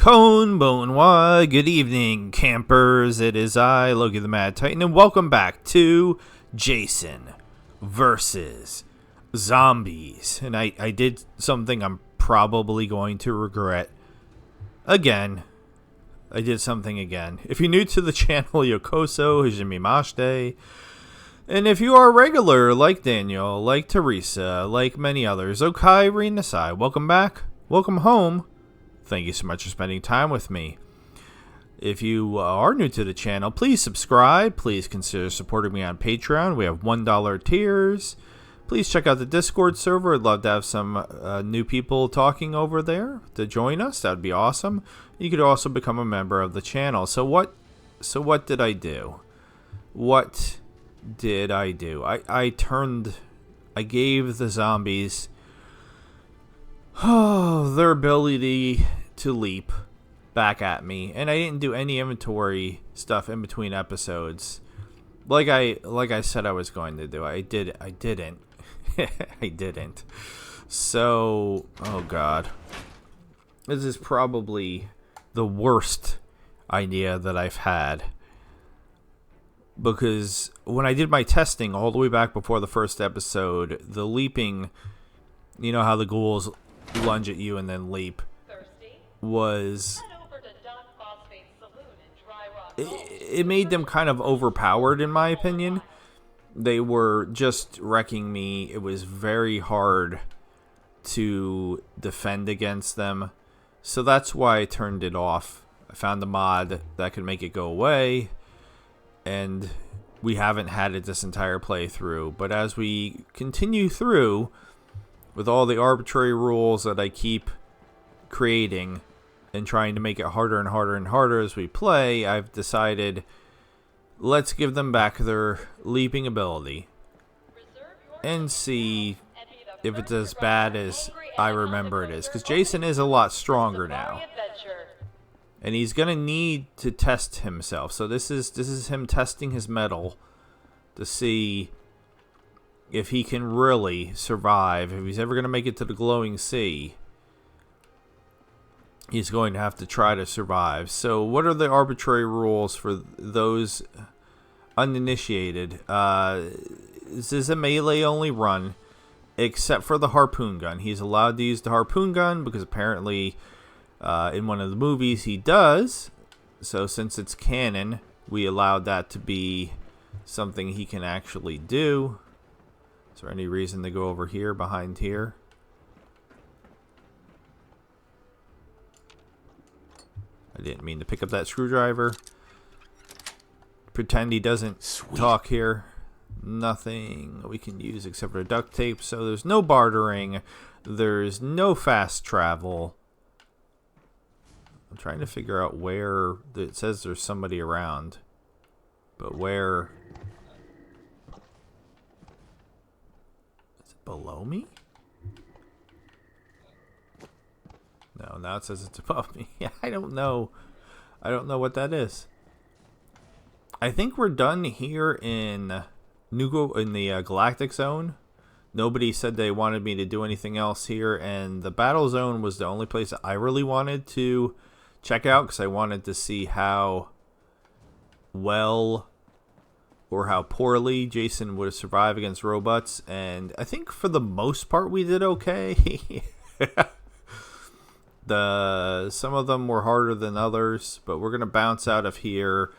Bonjour, good evening, campers. It is I, Loki the Mad Titan, and welcome back to Jason versus Zombies. And I did something I'm probably going to regret again. I did something again. If you're new to the channel, Yokoso, Hajime Mashite. And if you are a regular, like Daniel, like Teresa, like many others, Okai Rinasai, welcome back, welcome home. Thank you so much for spending time with me. If you are new to the channel, please subscribe. Please consider supporting me on Patreon. We have $1 tiers. Please check out the Discord server. I'd love to have some new people talking over there to join us. That would be awesome. You could also become a member of the channel. So what did I do? What did I do? I gave the zombies their ability to leap back at me, and I didn't do any inventory stuff in between episodes like I said I was going to do. I didn't. I didn't. So, oh god, this is probably the worst idea that I've had, because when I did my testing all the way back before the first episode, the leaping, you know how the ghouls lunge at you and then leap, was it made them kind of overpowered, in my opinion. They were just wrecking me. It was very hard to defend against them, so that's why I turned it off. I found a mod that could make it go away, and we haven't had it this entire playthrough. But as we continue through with all the arbitrary rules that I keep creating and trying to make it harder and harder and harder as we play, I've decided let's give them back their leaping ability and see if it's as bad as I remember it is. Because Jason is a lot stronger now, and he's gonna need to test himself. So this is him testing his mettle to see if he can really survive. If he's ever gonna make it to the glowing sea, he's going to have to try to survive. So what are the arbitrary rules for those uninitiated? This is a melee only run, except for the harpoon gun. He's allowed to use the harpoon gun because apparently in one of the movies he does. So since it's canon, we allowed that to be something he can actually do. Is there any reason to go over here, behind here? I didn't mean to pick up that screwdriver. Pretend he doesn't talk here. Nothing we can use except for duct tape. So there's no bartering. There's no fast travel. I'm trying to figure out where it says there's somebody around. But where? Is it below me? No, now it says it's above me. Yeah, I don't know. I don't know what that is. I think we're done here in the Galactic Zone. Nobody said they wanted me to do anything else here, and the Battle Zone was the only place that I really wanted to check out, because I wanted to see how well or how poorly Jason would survive against robots, and I think for the most part we did okay. Some of them were harder than others, but we're gonna bounce out of here,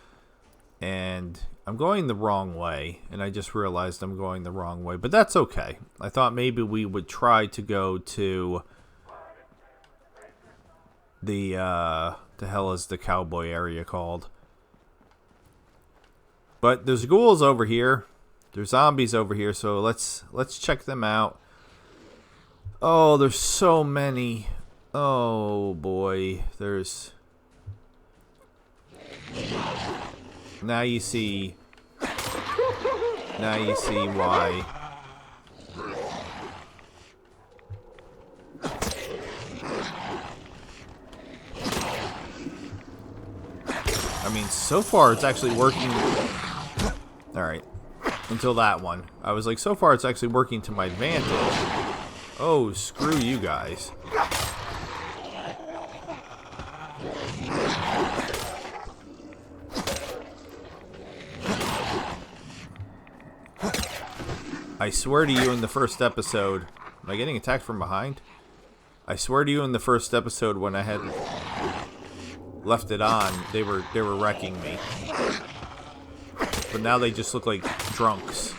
and I'm going the wrong way, and I just realized I'm going the wrong way, but that's okay. I thought maybe we would try to go to the hell is the cowboy area called? But there's ghouls over here, there's zombies over here, so let's check them out. Oh, there's so many. Oh boy, there's... Now you see why. I mean, so far it's actually working. Alright, until that one. I was like, so far it's actually working to my advantage. Oh, screw you guys. I swear to you in the first episode... Am I getting attacked from behind? I swear to you in the first episode when I had left it on, they were wrecking me. But now they just look like drunks.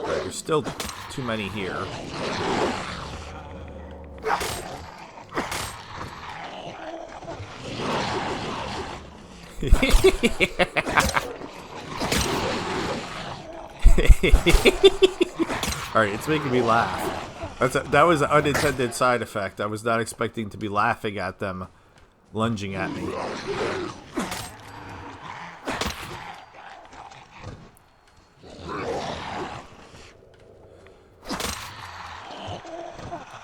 There's still too many here. Alright, it's making me laugh. That was an unintended side effect. I was not expecting to be laughing at them lunging at me.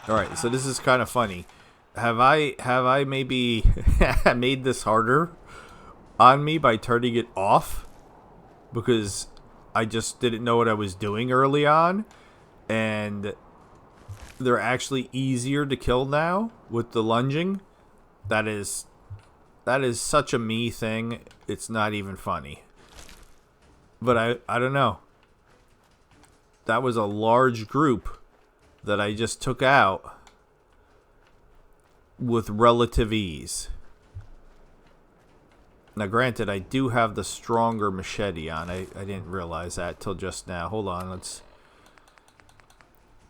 Alright, so this is kind of funny. Have I maybe made this harder on me by turning it off? Because I just didn't know what I was doing early on, and they're actually easier to kill now with the lunging. That is such a me thing. It's not even funny. But I don't know. That was a large group that I just took out with relative ease. Now, granted, I do have the stronger machete on. I didn't realize that till just now. Hold on, let's...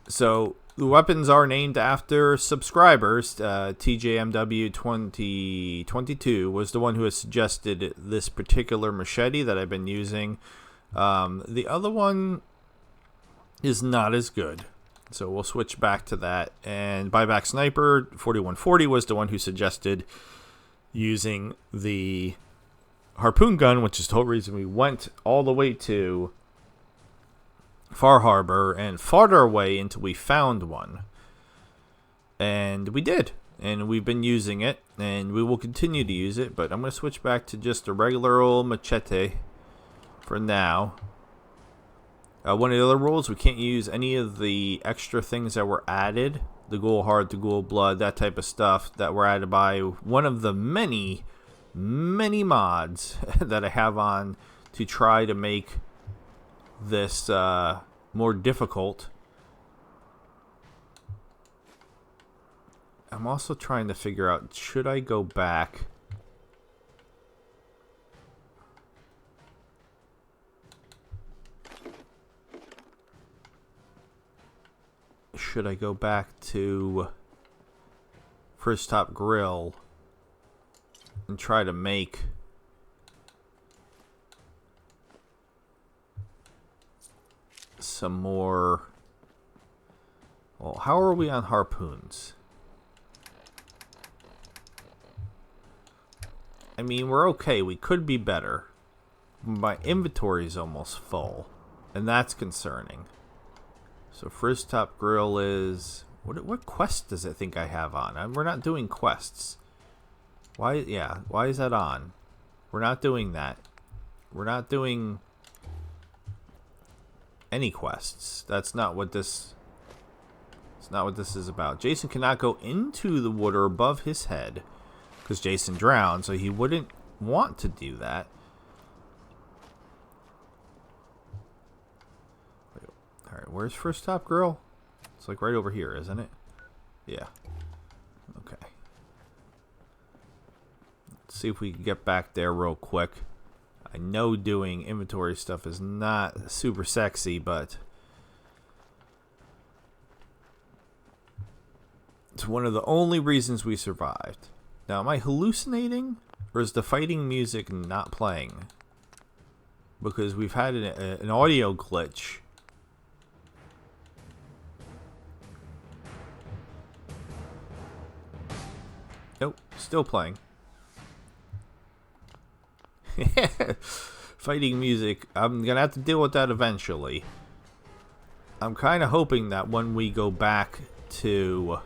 So, the weapons are named after subscribers. TJMW2022 was the one who has suggested this particular machete that I've been using. The other one is not as good. So, we'll switch back to that. And Buyback Sniper 4140 was the one who suggested using the harpoon gun, which is the whole reason we went all the way to Far Harbor and fought our way until we found one. And we did. And we've been using it. And we will continue to use it. But I'm going to switch back to just a regular old machete for now. One of the other rules, we can't use any of the extra things that were added. The ghoul heart, the ghoul blood, that type of stuff that were added by one of the many mods that I have on to try to make this more difficult. I'm also trying to figure out, should I go back? Should I go back to First Top Grill and try to make some more... Well, how are we on harpoons? I mean, we're okay. We could be better. My inventory is almost full, and that's concerning. So First Top Grill is... What quest does it think I have on? We're not doing quests. Why is that on? We're not doing that. We're not doing any quests. That's not what this... It's not what this is about. Jason cannot go into the water above his head because Jason drowned, so he wouldn't want to do that. Alright, where's First Top Grill? It's like right over here, isn't it? Yeah. Okay. Let's see if we can get back there real quick. I know doing inventory stuff is not super sexy, but it's one of the only reasons we survived. Now, am I hallucinating? Or is the fighting music not playing? Because we've had an audio glitch. Nope, still playing. Fighting music. I'm gonna have to deal with that eventually. I'm kind of hoping that when we go back to...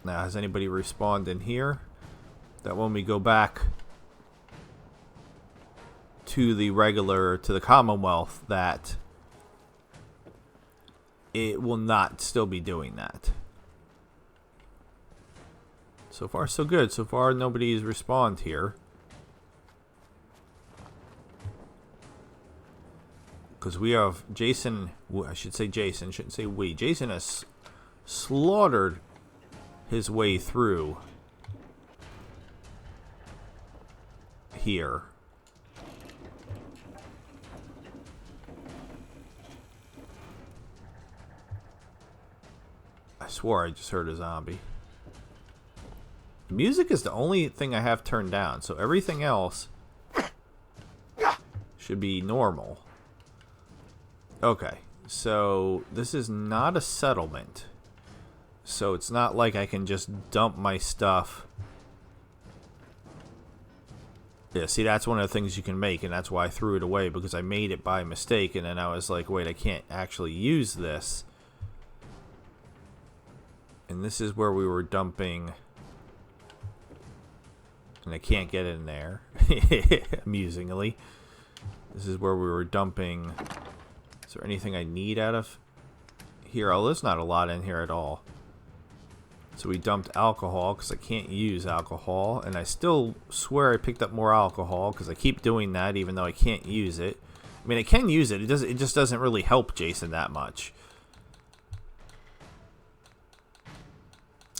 Now, has anybody respawned in here? That when we go back to the Commonwealth, that it will not still be doing that. So far, so good. So far, nobody's respawned here. Because we have Jason... I should say Jason. Shouldn't say we. Jason has slaughtered his way through here. I swore I just heard a zombie. The music is the only thing I have turned down, so everything else should be normal. Okay, so this is not a settlement. So it's not like I can just dump my stuff. Yeah, see, that's one of the things you can make, and that's why I threw it away, because I made it by mistake, and then I was like, wait, I can't actually use this. And this is where we were dumping... And I can't get in there, amusingly. This is where we were dumping... Is there anything I need out of here? Oh, there's not a lot in here at all. So we dumped alcohol because I can't use alcohol. And I still swear I picked up more alcohol because I keep doing that even though I can't use it. I mean, I can use it. It just doesn't really help Jason that much.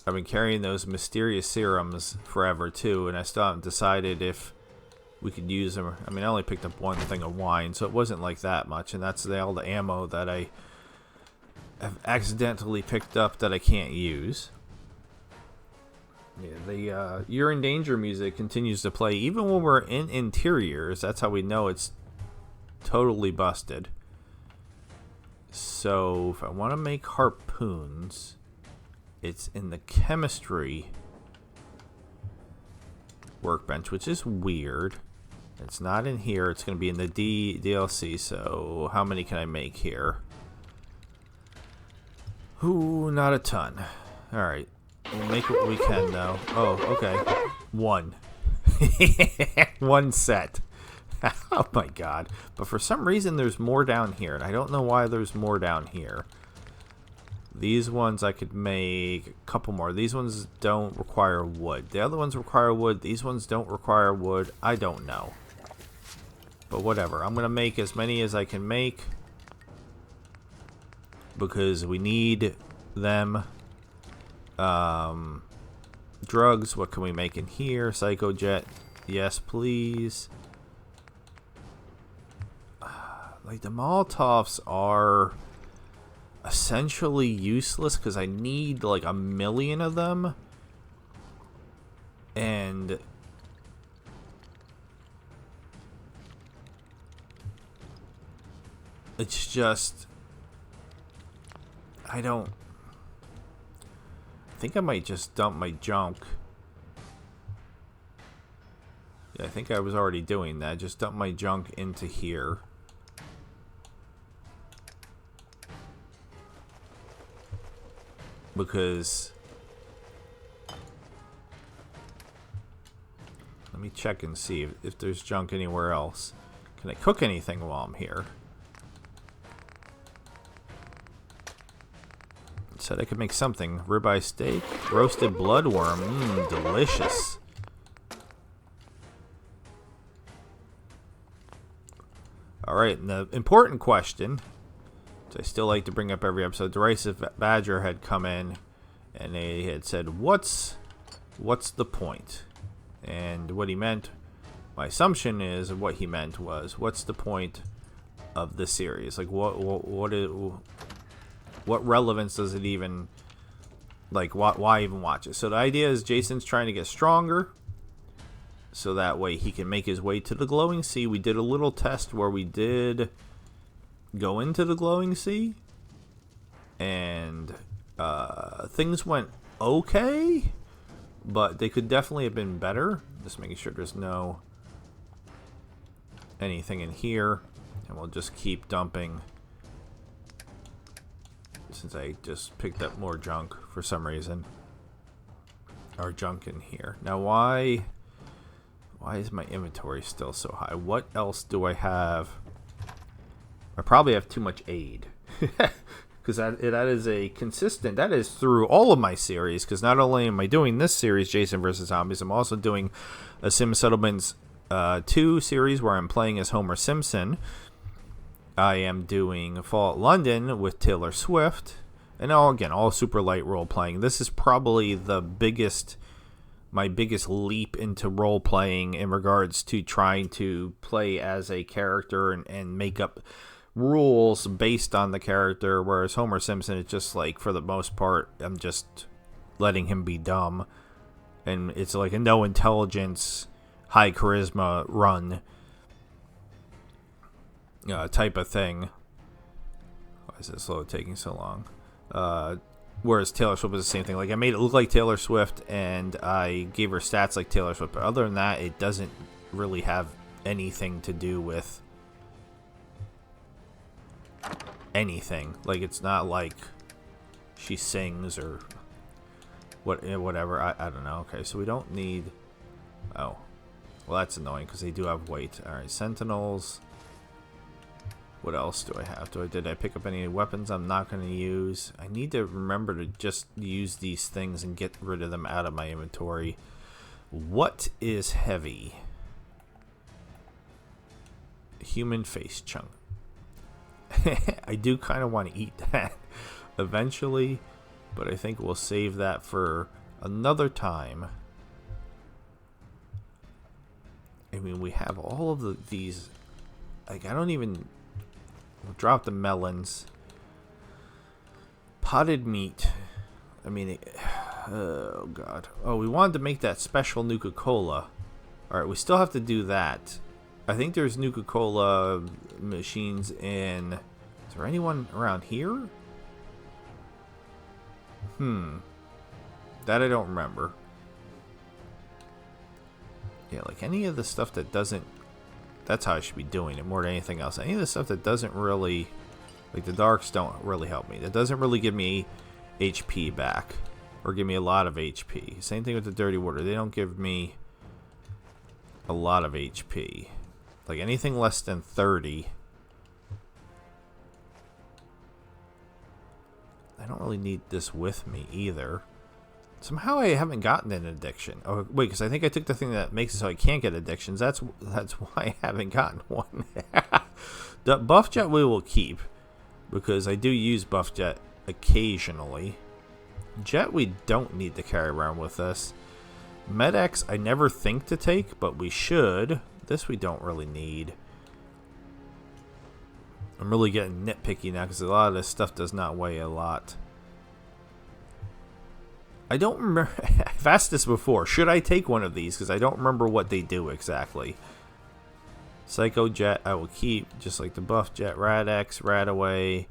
I've been carrying those mysterious serums forever too, and I still haven't decided if we could use them. I mean, I only picked up one thing of wine, so it wasn't like that much, and that's all the ammo that I have accidentally picked up that I can't use. Yeah, the You're in Danger music continues to play even when we're in interiors. That's how we know it's totally busted. So if I want to make harpoons, it's in the chemistry workbench, which is weird. It's not in here. It's going to be in the DLC. So how many can I make here? Ooh, not a ton. All right. We'll make what we can, though. Oh, okay. One. One set. Oh, my God. But for some reason, there's more down here. And I don't know why there's more down here. These ones I could make a couple more. These ones don't require wood. The other ones require wood. These ones don't require wood. I don't know. But whatever. I'm going to make as many as I can make. Because we need them. Drugs. What can we make in here? Psycho Jet. Yes, please. Like the Molotovs are... essentially useless because I need like 1 million of them, and it's just I think I might just dump my junk. Yeah, I think I was already doing that. Just dump my junk into here. Because let me check and see if there's junk anywhere else. Can I cook anything while I'm here? It said I could make something. Ribeye steak, roasted bloodworm, delicious. Alright, and the important question, I still like to bring up every episode. Derisive Badger had come in and they had said, what's the point? And what he meant, my assumption is what he meant was, what's the point of the series? Like what relevance does it even, like why even watch it? So the idea is Jason's trying to get stronger so that way he can make his way to the glowing sea. We did a little test where we did go into the glowing sea, and things went okay, but they could definitely have been better. Just making sure there's no anything in here, and we'll just keep dumping since I just picked up more junk for some reason. Our junk in here. Now why is my inventory still so high? What else do I have? I probably have too much aid. because that is a consistent. That is through all of my series. Because not only am I doing this series, Jason vs. Zombies, I'm also doing a Sim Settlements 2 series where I'm playing as Homer Simpson. I am doing Fallout London with Taylor Swift, and all super light role playing. This is probably my biggest leap into role playing in regards to trying to play as a character and make up rules based on the character, whereas Homer Simpson is just like, for the most part, I'm just letting him be dumb, and it's like a no intelligence, high charisma run type of thing. Why is this load taking so long? Whereas Taylor Swift was the same thing. Like, I made it look like Taylor Swift, and I gave her stats like Taylor Swift, but other than that, it doesn't really have anything to do with anything. Like, it's not like she sings or whatever. I don't know. Okay, so we don't need... Oh. Well, that's annoying because they do have weight. Alright, Sentinels. What else do I have? Did I pick up any weapons I'm not going to use? I need to remember to just use these things and get rid of them out of my inventory. What is heavy? Human face chunk. I do kind of want to eat that eventually, but I think we'll save that for another time. I mean, we have all of these. Like, I don't even... We'll drop the melons. Potted meat. I mean, oh god. Oh, we wanted to make that special Nuka-Cola. Alright, we still have to do that. I think there's Nuka-Cola machines in... Is there anyone around here? That I don't remember. Yeah, like any of the stuff that doesn't... That's how I should be doing it more than anything else. Any of the stuff that doesn't really... Like, the darks don't really help me. That doesn't really give me HP back. Or give me a lot of HP. Same thing with the dirty water. They don't give me a lot of HP. Like, anything less than 30... I don't really need this with me either. Somehow I haven't gotten an addiction. Oh, wait, because I think I took the thing that makes it so I can't get addictions. That's why I haven't gotten one. The buff jet we will keep, because I do use buff jet occasionally. Jet we don't need to carry around with us. Med-X I never think to take, but we should. This we don't really need. I'm really getting nitpicky now because a lot of this stuff does not weigh a lot. I don't remember. I've asked this before. Should I take one of these? Because I don't remember what they do exactly. Psycho Jet I will keep, just like the Buff Jet, Rad-X, Radaway,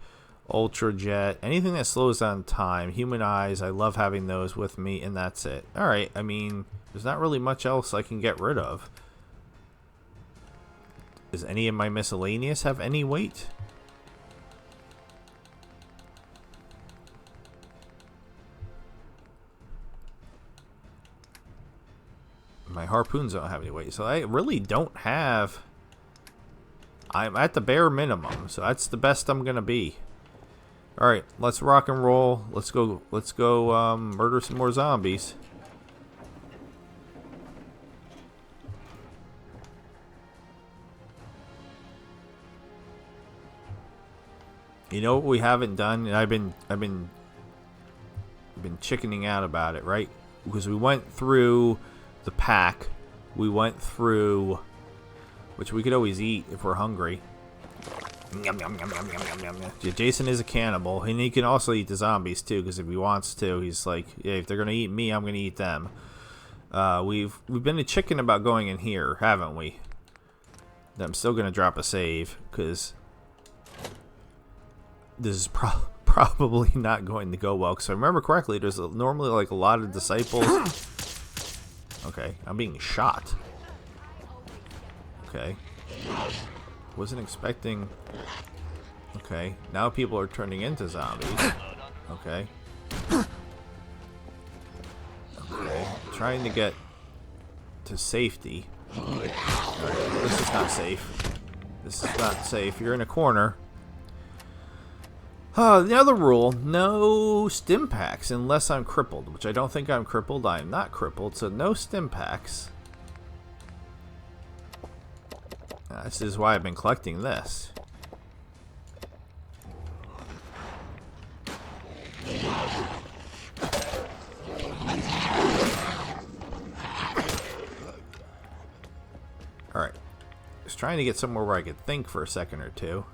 Ultra Jet, anything that slows down time. Human Eyes, I love having those with me, and that's it. Alright, I mean, there's not really much else I can get rid of. Does any of my miscellaneous have any weight? My harpoons don't have any weight, so I really don't have... I'm at the bare minimum, so that's the best I'm gonna be. Alright, let's rock and roll. Let's go murder some more zombies. You know what we haven't done, and I've been chickening out about it, right? Because we went through the pack, we went through, which we could always eat if we're hungry. Yum, yum, yum, yum, yum, yum, yum, yum. Jason is a cannibal, and he can also eat the zombies too, because if he wants to, he's like, yeah, if they're gonna eat me, I'm gonna eat them. We've been a chicken about going in here, haven't we? I'm still gonna drop a save because this is probably not going to go well. Because if I remember correctly, there's normally like a lot of disciples. Okay, I'm being shot. Okay. Wasn't expecting... Okay, now people are turning into zombies. Okay. Okay, trying to get to safety. Right. This is not safe. This is not safe. You're in a corner. The other rule, no stim packs unless I'm crippled, which I don't think I'm crippled. I am not crippled, so no stim packs. This is why I've been collecting this. Alright. Just trying to get somewhere where I could think for a second or two.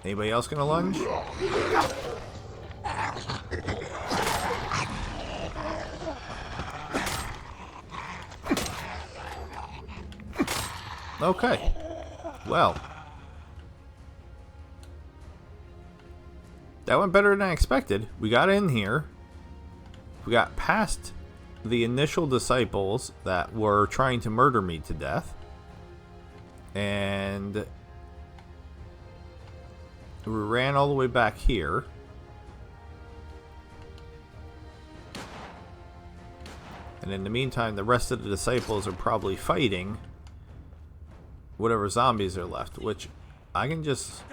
Anybody else gonna lunge? Okay. Well. That went better than I expected. We got in here. We got past the initial disciples that were trying to murder me to death. And we ran all the way back here. And in the meantime, the rest of the disciples are probably fighting whatever zombies are left, which I can just...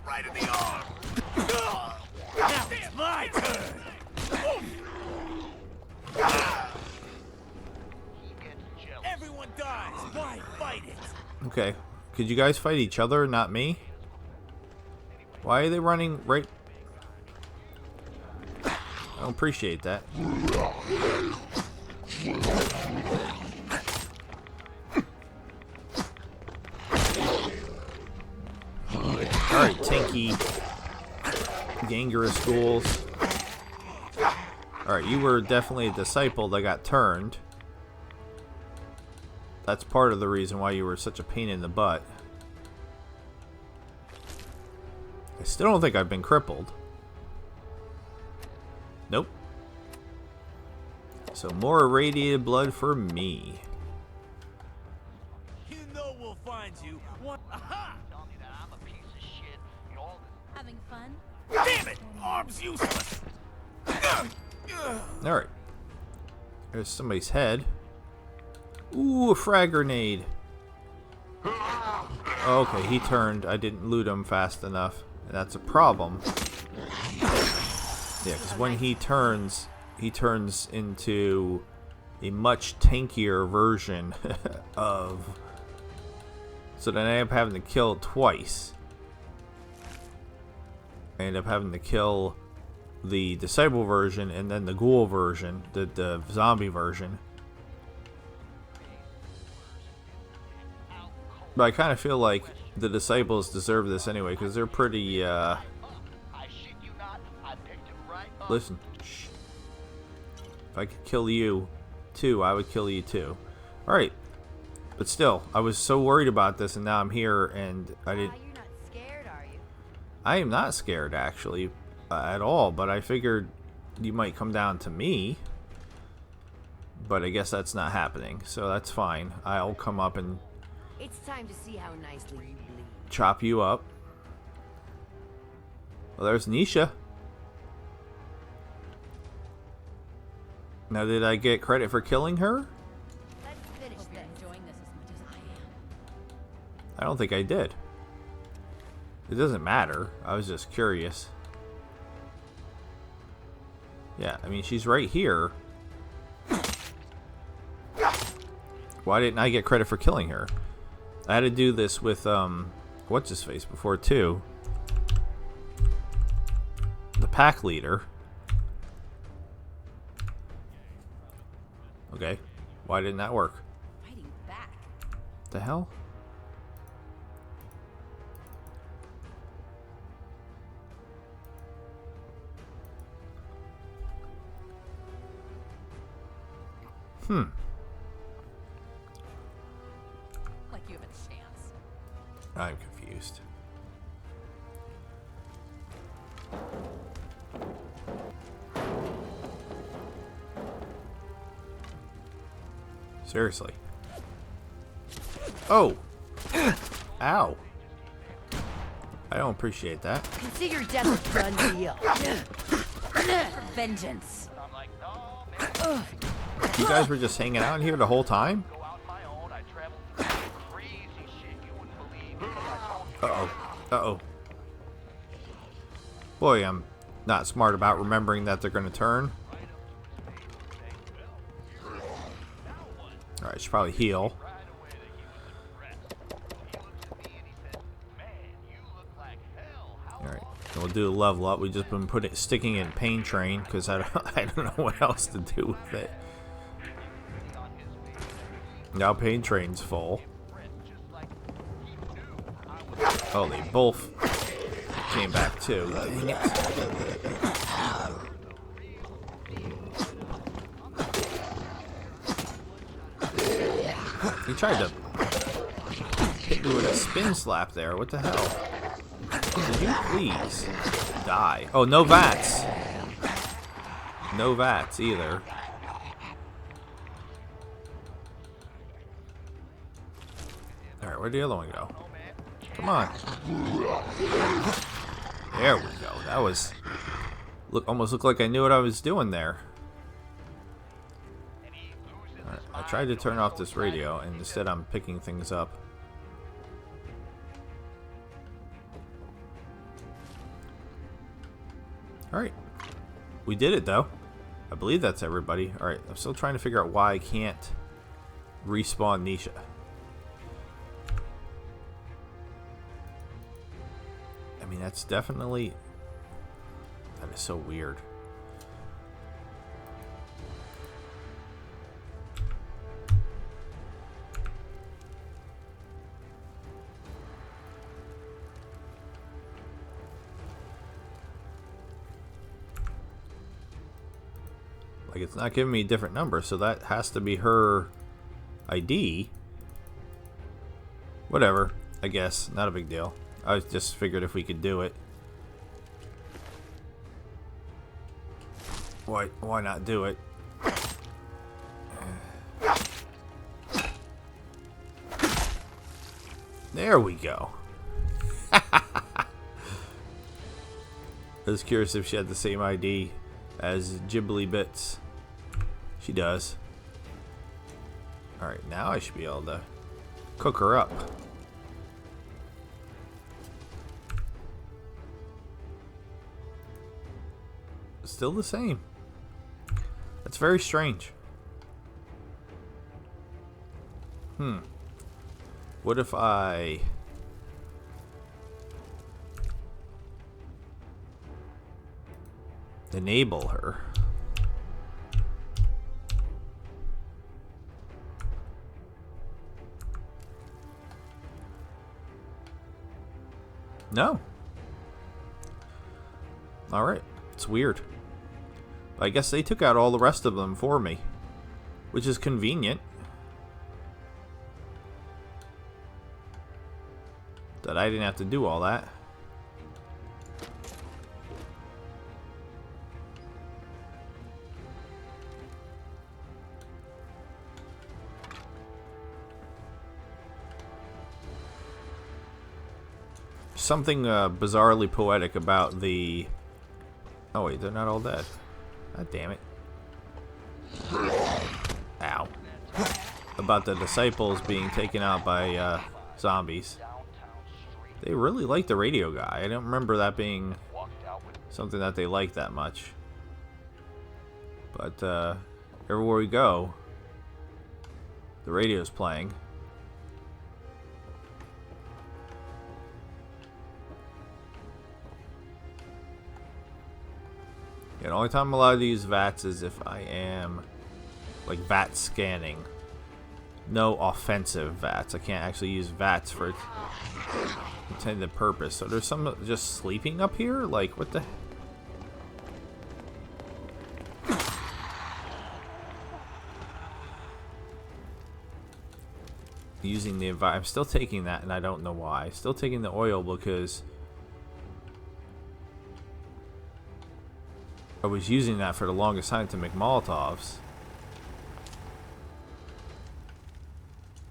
Right in the arm. Now it's my turn. Everyone dies. Why fight it? Okay. Could you guys fight each other, not me? Why are they running right... I don't appreciate that. Alright, tanky Gangerous ghouls. Alright, you were definitely a disciple that got turned. That's part of the reason why you were such a pain in the butt. I still don't think I've been crippled. Nope. So more irradiated blood for me. You know we'll find you. What? Aha! Having fun? Damn it! Arms useless. Alright. There's somebody's head. Ooh, a frag grenade. Okay, he turned. I didn't loot him fast enough. And that's a problem. Yeah, because when he turns into a much tankier version of... So then I end up having to kill twice. I end up having to kill the disciple version and then the ghoul version, the zombie version. But I kind of feel like the disciples deserve this anyway, because they're pretty, Listen. Shh. If I could kill you, too, I would kill you, too. Alright. But still, I was so worried about this, and now I'm here, and I didn't... You're not scared, are you? I am not scared, actually, at all, but I figured you might come down to me. But I guess that's not happening, so that's fine. I'll come up and... It's time to see how nicely you bleed. chop you up. Well, there's Nisha. Now, did I get credit for killing her? Let's finish this. Enjoying this as much as I am. I don't think I did. It doesn't matter. I was just curious. Yeah, I mean, she's right here. Why didn't I get credit for killing her? I had to do this with, what's-his-face before, too. The pack leader. Okay. Why didn't that work? Fighting back. The hell? Like you have a chance. I'm confused. Seriously. Oh! Ow! I don't appreciate that. Consider death a done deal. For vengeance. You guys were just hanging out in here the whole time? Uh-oh. Uh-oh. Boy, I'm not smart about remembering that they're going to turn. Alright, I should probably heal. Alright, we'll do a level up. We've just been sticking in Pain Train because I don't know what else to do with it. Now Pain Train's full. Oh, they both came back too. Dang it. He tried to hit me with a spin slap there. What the hell? Could you please die? Oh, no VATS. No VATS either. Alright, where'd the other one go? Come on. There we go. That was... almost looked like I knew what I was doing there. Right, I tried to turn off this radio, and instead I'm picking things up. Alright. We did it, though. I believe that's everybody. Alright, I'm still trying to figure out why I can't respawn Nisha. I mean, that's definitely... That is so weird. Like, it's not giving me a different number, so that has to be her ID. Whatever, I guess. Not a big deal. I just figured if we could do it. Why not do it? There we go. I was curious if she had the same ID as Ghibli Bits. She does. Alright, now I should be able to cook her up. Still the same. That's very strange. What if I... enable her? No. Alright. It's weird. I guess they took out all the rest of them for me, which is convenient. That I didn't have to do all that. Something bizarrely poetic about the... Oh wait, they're not all dead. God damn it. Ow. About the disciples being taken out by zombies. They really like the radio guy. I don't remember that being something that they liked that much. But everywhere we go, the radio's playing. Yeah, the only time I'm allowed to use VATS is if I am, like, VAT scanning. No offensive VATS. I can't actually use VATS for its intended purpose. So there's some just sleeping up here? Like, what the... Using the... I'm still taking that, and I don't know why. Still taking the oil because... I was using that for the longest time to make Molotovs.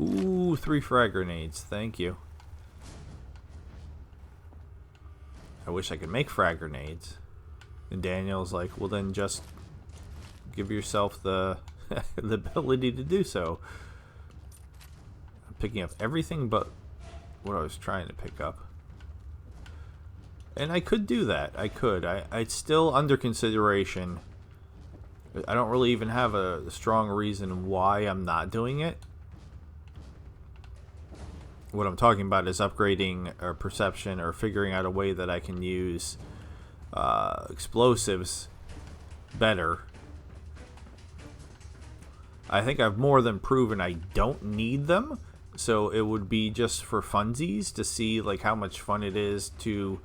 Ooh, 3 frag grenades. Thank you. I wish I could make frag grenades. And Daniel's like, well then just give yourself the the ability to do so. I'm picking up everything but what I was trying to pick up. And I could do that. I could. It's still under consideration. I don't really even have a strong reason why I'm not doing it. What I'm talking about is upgrading or perception or figuring out a way that I can use explosives better. I think I've more than proven I don't need them, so it would be just for funsies to see like how much fun it is to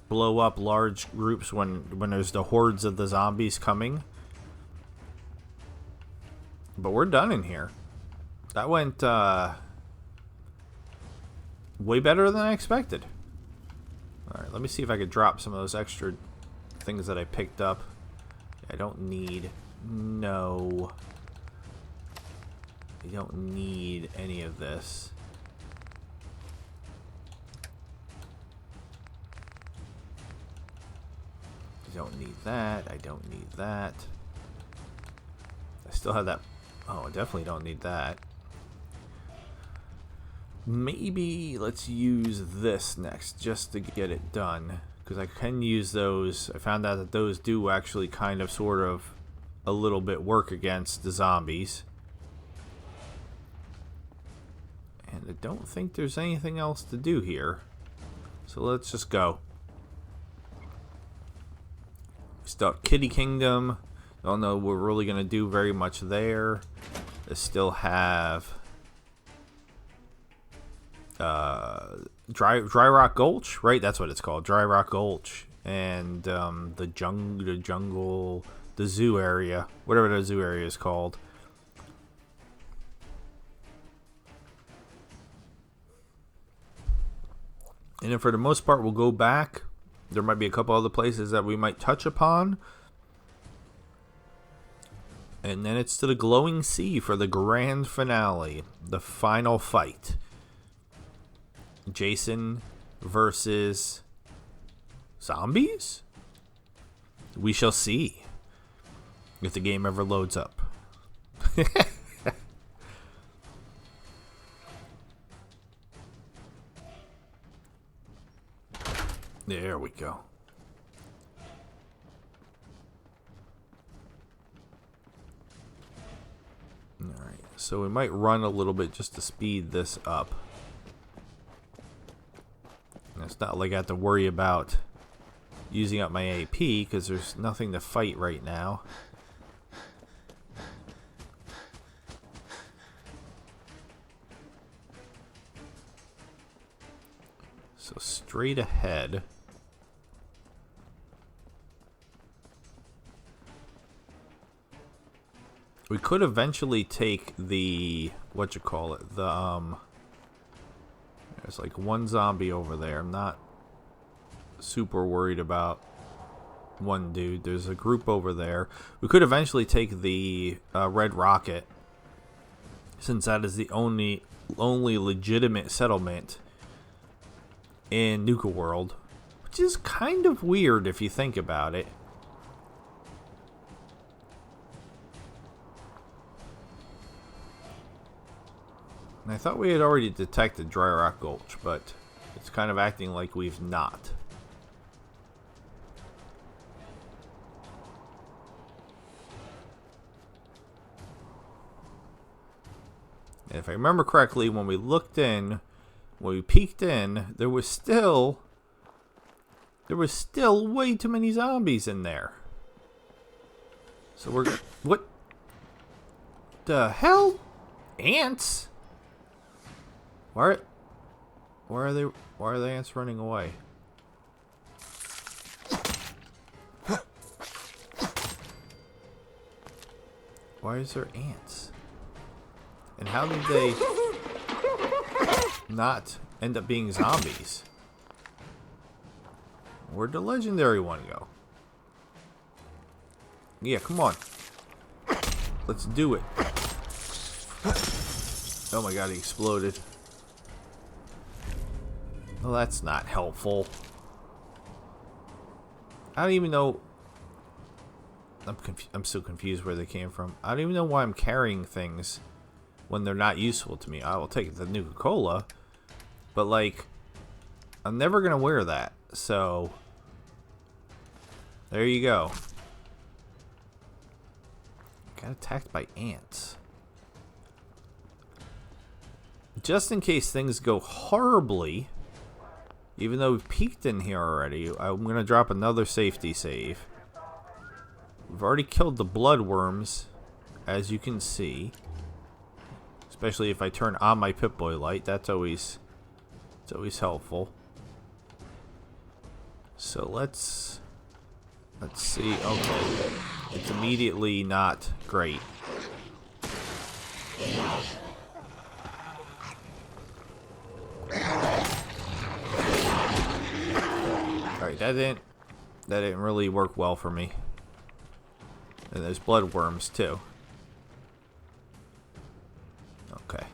blow up large groups when there's the hordes of the zombies coming. But we're done in here. That went way better than I expected. Alright, let me see if I could drop some of those extra things that I picked up. I don't need... No. I don't need any of this. I don't need that. I don't need that. I still have that. Oh, I definitely don't need that. Maybe let's use this next just to get it done. Because I can use those. I found out that those do actually kind of sort of a little bit work against the zombies. And I don't think there's anything else to do here. So let's just go. Start Kitty Kingdom. Don't know we're really going to do very much there. I still have Dry Rock Gulch, right? That's what it's called, Dry Rock Gulch, and the jungle, the zoo area, whatever the zoo area is called. And then for the most part, we'll go back. There might be a couple other places that we might touch upon. And then it's to the glowing sea for the grand finale, the final fight. Jason versus zombies? We shall see if the game ever loads up. There we go. Alright, so we might run a little bit just to speed this up. And it's not like I have to worry about using up my AP because there's nothing to fight right now. So straight ahead. We could eventually take the, there's like one zombie over there. I'm not super worried about one dude. There's a group over there. We could eventually take the red rocket, since that is the only legitimate settlement in Nuka-World, which is kind of weird if you think about it. And I thought we had already detected Dry Rock Gulch, but it's kind of acting like we've not. And if I remember correctly, when we looked in, when we peeked in, there was still way too many zombies in there. So we're... What the hell? Ants? Why are the ants running away? Why is there ants? And how did they not end up being zombies? Where'd the legendary one go? Yeah, come on. Let's do it. Oh my god, he exploded. Well, that's not helpful. I don't even know. I'm so confused where they came from. I don't even know why I'm carrying things when they're not useful to me. I will take the Nuka-Cola, but like, I'm never gonna wear that. So there you go. Got attacked by ants. Just in case things go horribly, even though we've peeked in here already, I'm gonna drop another safety save. We've already killed the bloodworms, as you can see. Especially if I turn on my Pip-Boy light, it's always helpful. So let's see. Okay, it's immediately not great. All right, that didn't really work well for me. And there's bloodworms too. Okay.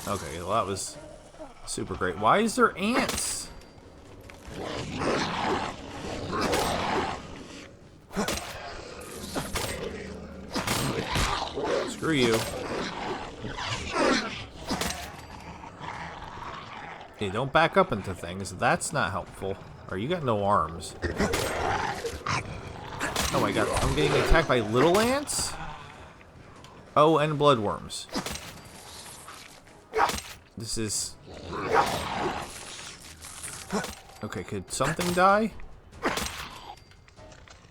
Okay, well that was super great. Why is there ants? Screw you. Hey, don't back up into things. That's not helpful. Or you got no arms. Oh my god, I'm getting attacked by little ants? Oh, and bloodworms. This is... Okay, could something die?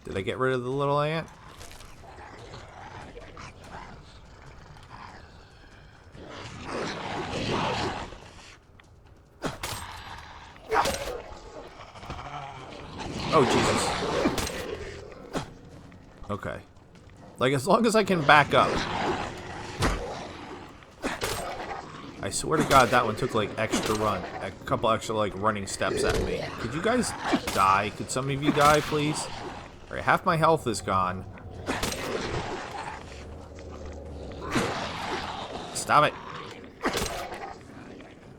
Did I get rid of the little ant? Oh, Jesus. Okay. Like, as long as I can back up. I swear to God, that one took, like, extra run. A couple extra, like, running steps at me. Could you guys die? Could some of you die, please? Alright, half my health is gone. Stop it.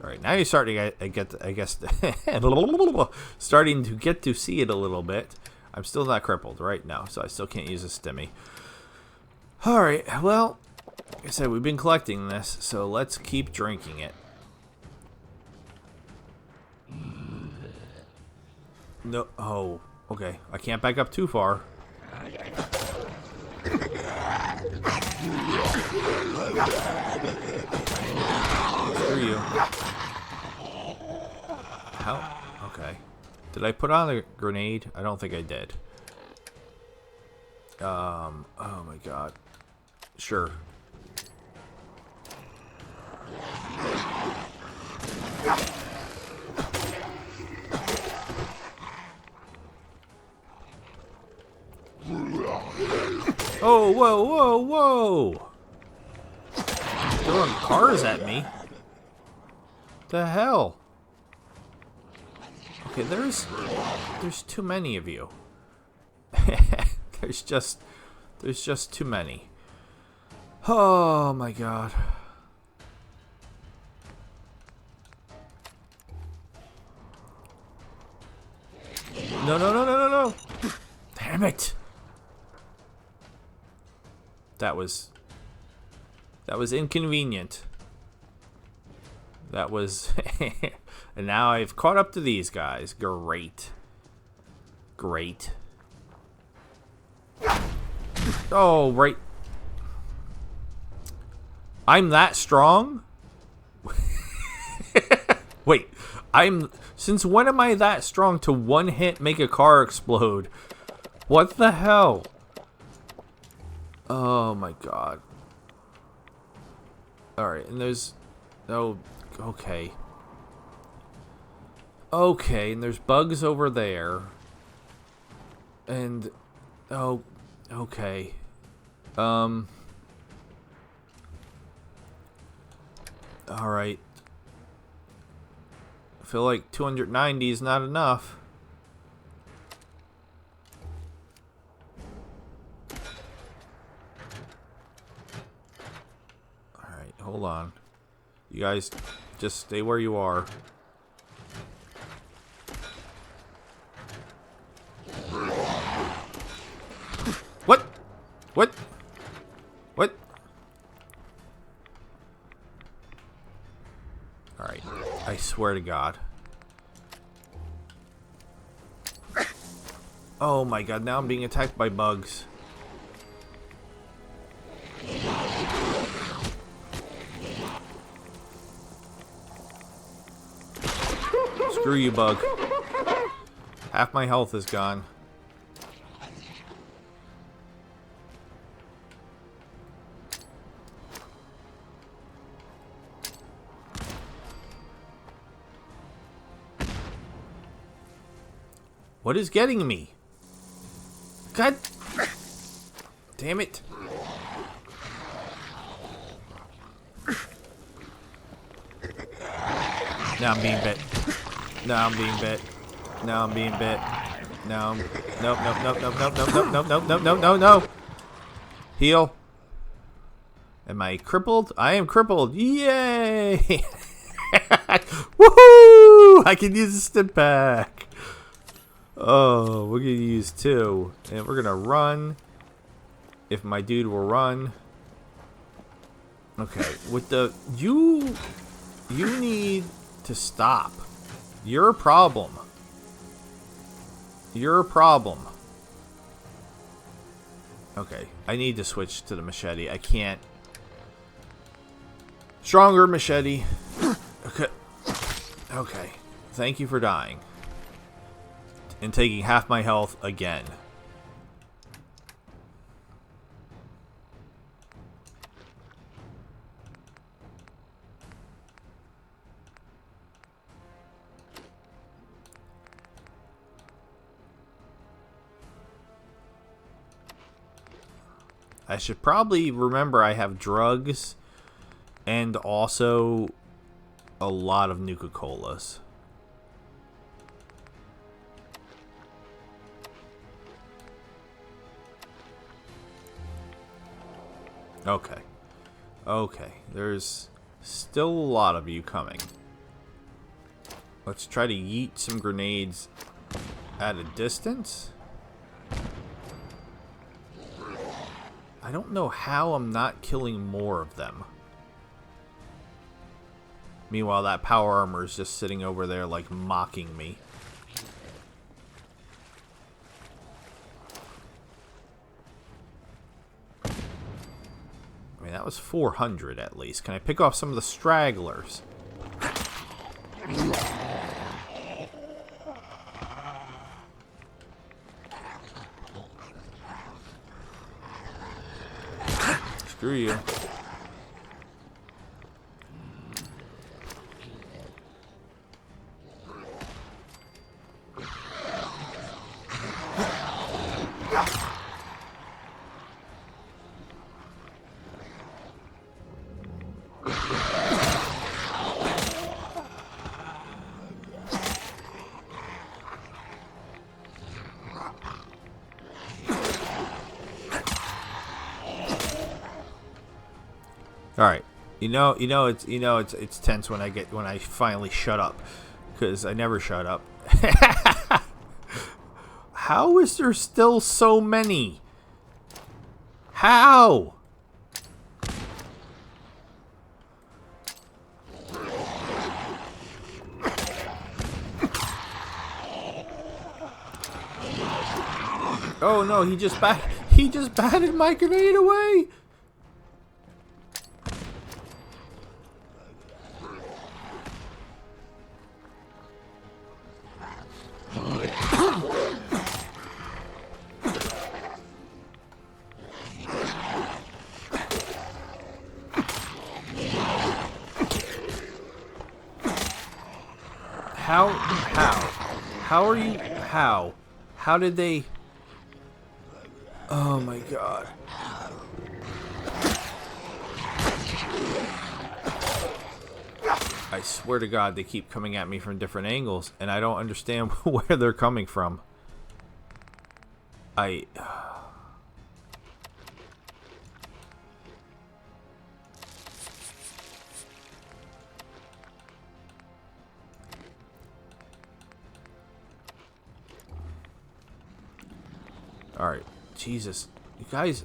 Alright, now you're starting to get, I guess, starting to get to see it a little bit. I'm still not crippled right now, so I still can't use a stimmy. Alright, well, like I said, we've been collecting this, so let's keep drinking it. No, oh, okay. I can't back up too far. Screw you. How? Okay. Did I put on a grenade? I don't think I did. Oh my god. Sure. Oh, whoa, whoa, whoa! Throwing cars at me? The hell? Okay, there's too many of you. there's just too many. Oh my god. No, no, no, no, no, no! Damn it! That was inconvenient. That was... And now I've caught up to these guys. Great. Great. Oh, right. I'm that strong? Wait. Since when am I that strong to one hit make a car explode? What the hell? Oh my god. Alright, and there's... Oh, okay. Okay, and there's bugs over there. And... Oh, okay. Alright. feel like 290 is not enough. Alright, hold on. You guys just stay where you are. What? What? What? Alright, I swear to God. Oh my God, now I'm being attacked by bugs. Screw you, bug. Half my health is gone. What is getting me? God damn it. Now I'm being bit. Now I'm being bit. Now I'm being bit. Now I'm... Nope, nope, nope, nope, nope, nope, nope, nope, nope, nope, nope, no, no. Heal. Am I crippled? I am crippled. Yay! Woohoo! I can use a stim pack. Oh, we're gonna use 2. And we're gonna run. If my dude will run. Okay, with the... You need to stop. You're a problem. You're a problem. Okay, I need to switch to the machete. I can't. Stronger machete. Okay. Okay. Thank you for dying. And taking half my health again. I should probably remember I have drugs and also a lot of Nuka-Colas. Okay. Okay. There's still a lot of you coming. Let's try to yeet some grenades at a distance. I don't know how I'm not killing more of them. Meanwhile, that power armor is just sitting over there like mocking me. I mean, that was 400 at least. Can I pick off some of the stragglers? Screw you. All right, it's tense when I finally shut up, because I never shut up. How is there still so many? How? Oh no, he just batted my grenade away. How did they... Oh my god. I swear to God, they keep coming at me from different angles, and I don't understand where they're coming from. Alright, Jesus. You guys,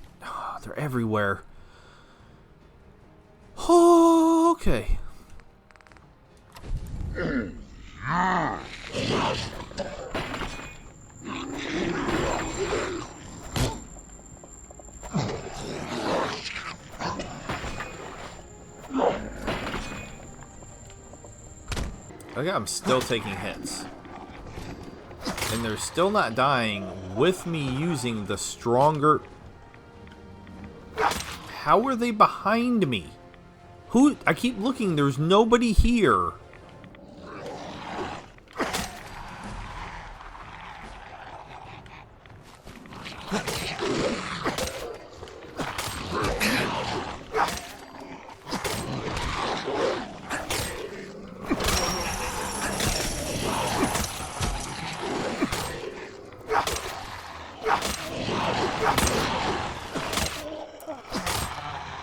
they're everywhere. Oh, okay. Okay, I'm still taking hits. And they're still not dying with me using the stronger... How are they behind me? Who? I keep looking, there's nobody here.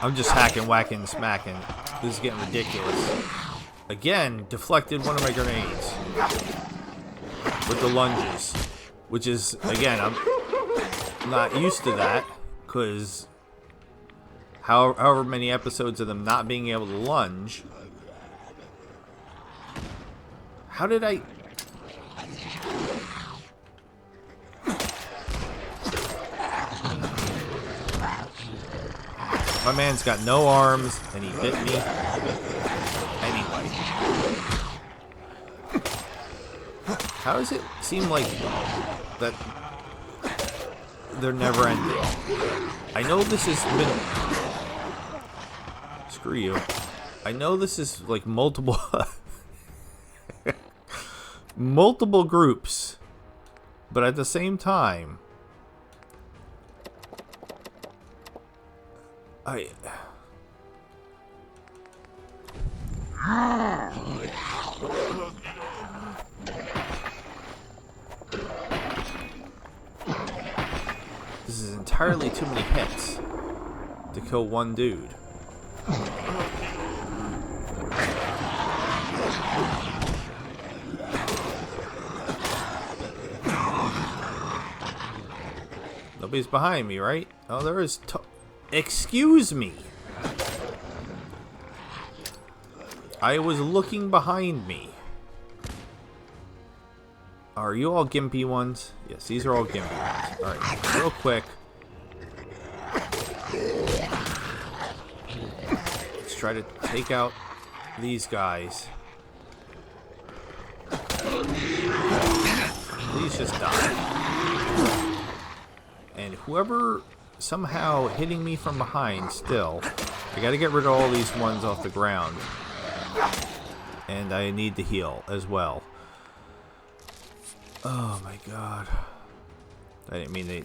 I'm just hacking, whacking, smacking. This is getting ridiculous. Again, deflected one of my grenades. With the lunges. Which is, again, I'm not used to that. Because however many episodes of them not being able to lunge. How did I... My man's got no arms, and he bit me. Anyway. How does it seem like that they're never ending? I know this has been... Screw you. I know this is like multiple... multiple groups. But at the same time... This is entirely too many hits to kill one dude. Nobody's behind me, right? Oh, there is... Excuse me. I was looking behind me. Are you all gimpy ones? Yes, these are all gimpy ones. Alright, real quick. Let's try to take out these guys. Please just die. And whoever... somehow hitting me from behind still. I gotta get rid of all these ones off the ground. And I need to heal as well. Oh my god. I didn't mean to...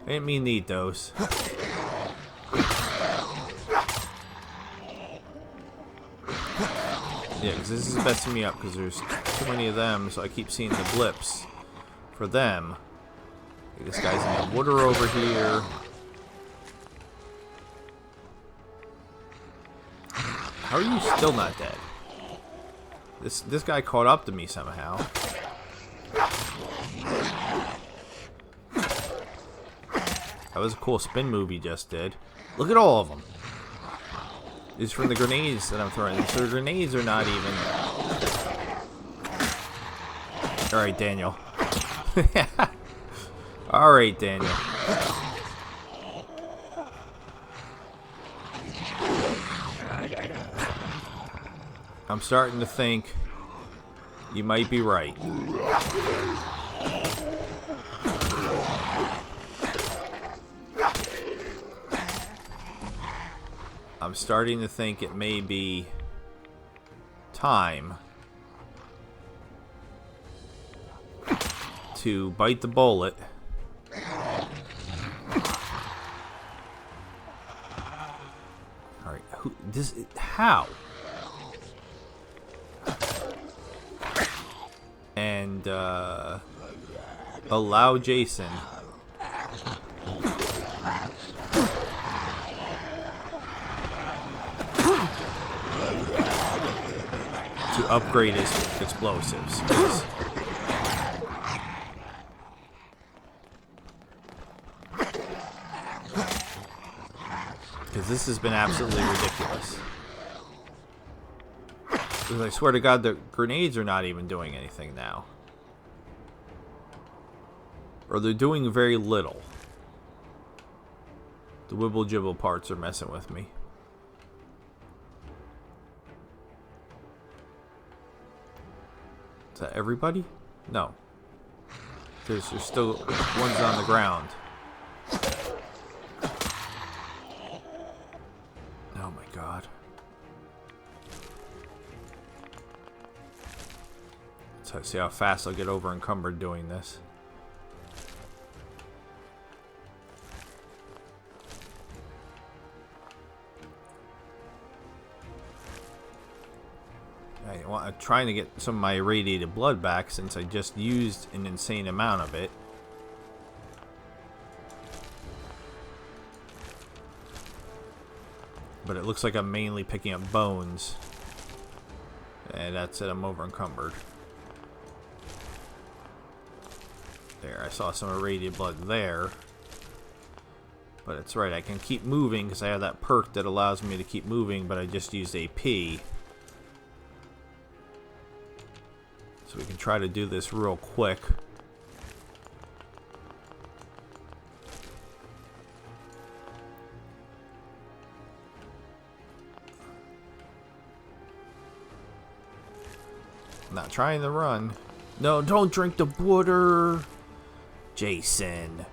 I didn't mean to eat those. Yeah, because this is messing me up because there's too many of them, so I keep seeing the blips for them. This guy's in the water over here. How are you still not dead? This guy caught up to me somehow. That was a cool spin move he just did. Look at all of them. It's from the grenades that I'm throwing. So the grenades are not even... Alright, Daniel. Alright, Daniel. I'm starting to think you might be right. I'm starting to think it may be time to bite the bullet. Alright, how? and allow Jason to upgrade his explosives. Because this has been absolutely ridiculous. Because I swear to God, the grenades are not even doing anything now. Or they're doing very little. The wibble jibble parts are messing with me. Is that everybody? No. There's still ones on the ground. Oh my God. So see how fast I'll get over encumbered doing this. I'm trying to get some of my irradiated blood back since I just used an insane amount of it. But it looks like I'm mainly picking up bones. And that's it, I'm over encumbered. There, I saw some irradiated blood there. But it's right, I can keep moving because I have that perk that allows me to keep moving, but I just used AP. So we can try to do this real quick. Not trying to run. No, don't drink the water. Jason.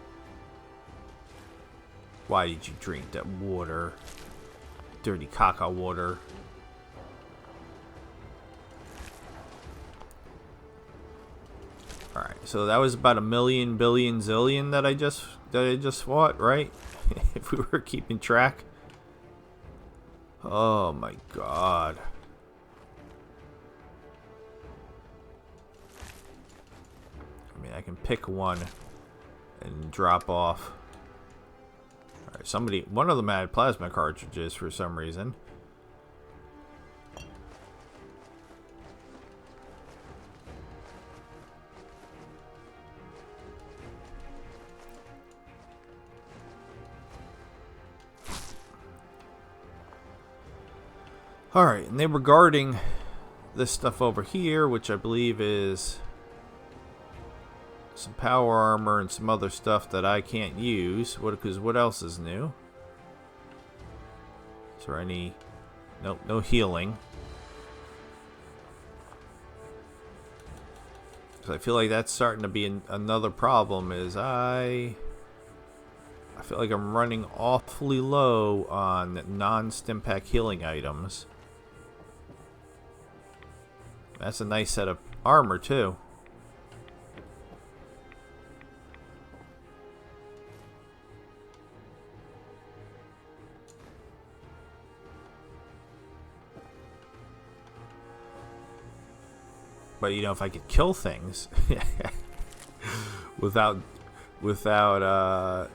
Why did you drink that water? Dirty caca water. Alright, so that was about a million, billion, zillion that I just fought, right? If we were keeping track. Oh my God. I mean, I can pick one and drop off. Alright, one of them had plasma cartridges for some reason. Alright, and they were guarding this stuff over here, which I believe is some power armor and some other stuff that I can't use. Because what else is new? Is there any... Nope, no healing. Because I feel like that's starting to be another problem, is I feel like I'm running awfully low on non-Stimpack healing items. That's a nice set of armor, too. But, you know, if I could kill things without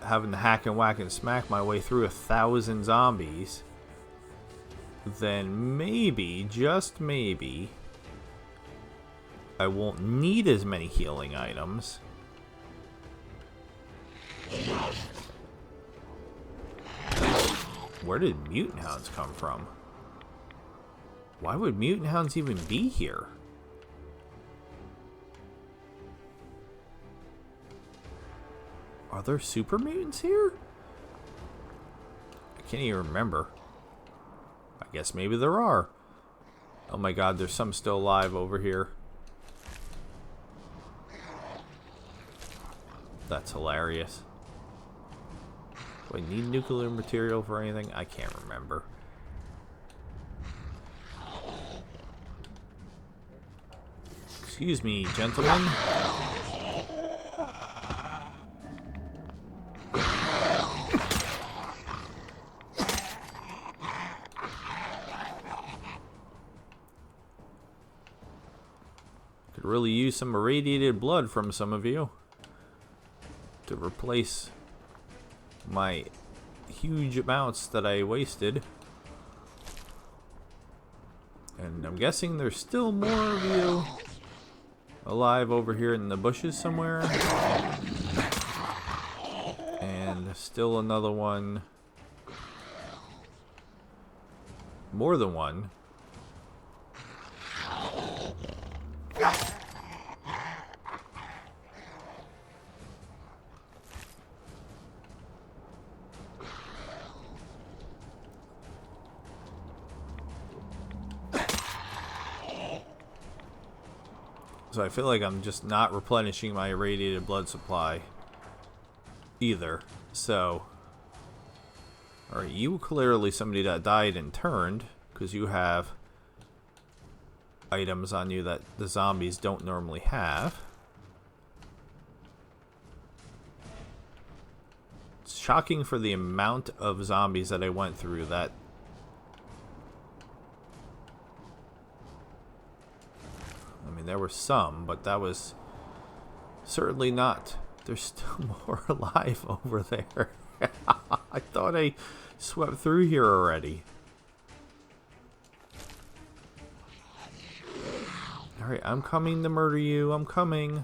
having to hack and whack and smack my way through 1,000 zombies, then maybe, just maybe, I won't need as many healing items. Where did mutant hounds come from? Why would mutant hounds even be here? Are there super mutants here? I can't even remember. I guess maybe there are. Oh my God, there's some still alive over here. That's hilarious. Do I need nuclear material for anything? I can't remember. Excuse me, gentlemen. Could really use some irradiated blood from some of you to replace my huge amounts that I wasted. And I'm guessing there's still more of you alive over here in the bushes somewhere. And still another one. More than one. So I feel like I'm just not replenishing my irradiated blood supply either. So, alright, you were clearly somebody that died and turned, because you have items on you that the zombies don't normally have. It's shocking for the amount of zombies that I went through. That I mean, there were some, but that was certainly not. There's still more alive over there. I thought I swept through here already. Alright, I'm coming to murder you. I'm coming.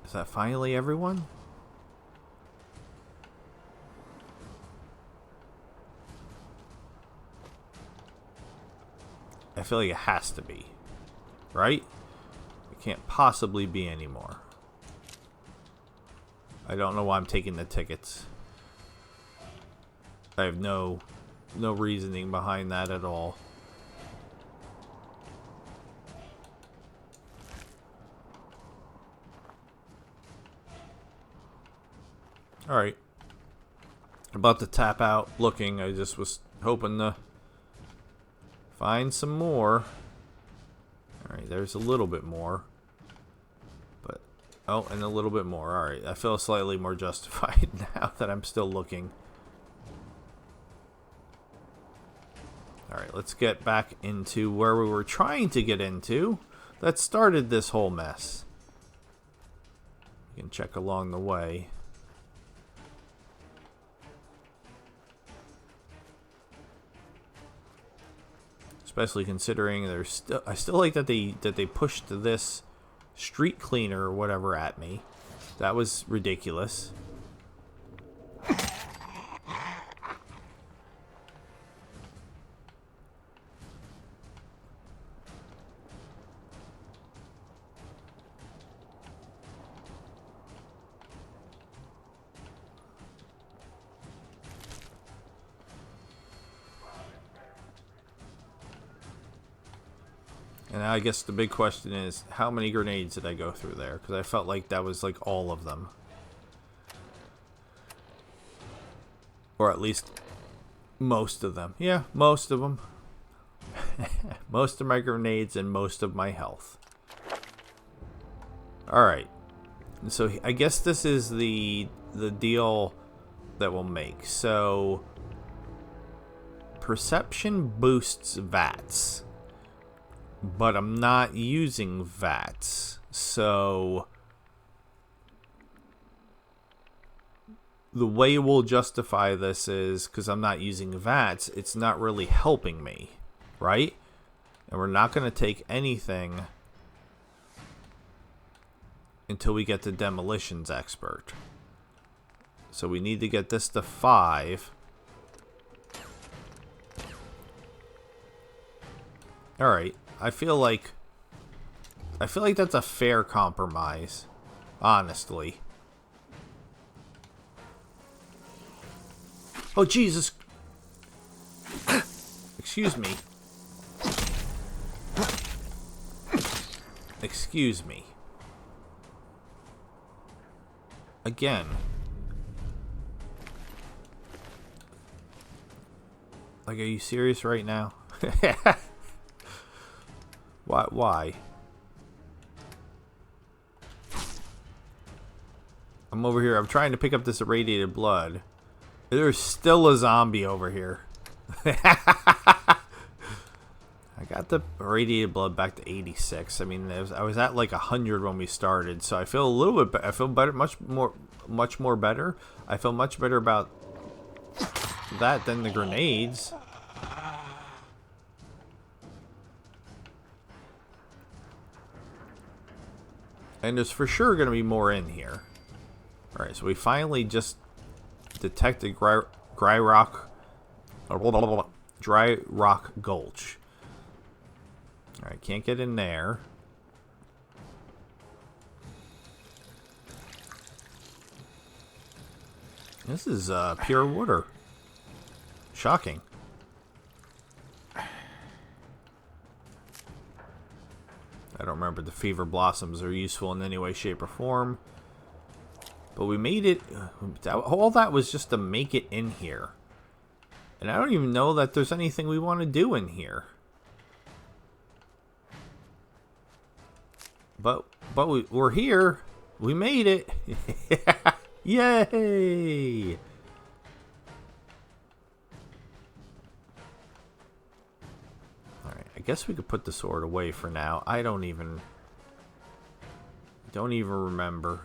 Is that finally everyone? I feel like it has to be. Right? It can't possibly be anymore. I don't know why I'm taking the tickets. I have no reasoning behind that at all. Alright. About to tap out looking. I just was hoping to find some more. Alright, there's a little bit more. But, oh, and a little bit more. Alright, I feel slightly more justified now that I'm still looking. Alright, let's get back into where we were trying to get into. That started this whole mess. You can check along the way. Especially considering there's still, I still like that they pushed this street cleaner or whatever at me. That was ridiculous. And I guess the big question is, how many grenades did I go through there? Because I felt like that was like all of them. Or at least most of them. Yeah, most of them. Most of my grenades and most of my health. Alright. So I guess this is the deal that we'll make. So, perception boosts VATS. But I'm not using VATS, so the way we'll justify this is because I'm not using VATS, it's not really helping me, right? And we're not going to take anything until we get to Demolitions Expert. So we need to get this to 5. Alright. I feel like that's a fair compromise, honestly. Oh, Jesus. Excuse me. Excuse me. Again. Like, are you serious right now? Why? I'm over here. I'm trying to pick up this irradiated blood. There's still a zombie over here. I got the irradiated blood back to 86. I mean, I was at like 100 when we started, so I feel a little bit. I feel better, much more better. I feel much better about that than the grenades. And there's for sure going to be more in here. Alright, so we finally just detected Dry Rock Gulch. Alright, can't get in there. This is pure water. Shocking. I don't remember the fever blossoms are useful in any way, shape, or form. But we made it. All that was just to make it in here. And I don't even know that there's anything we want to do in here. But we're here. We made it. Yay! Alright, I guess we could put the sword away for now. I don't even remember.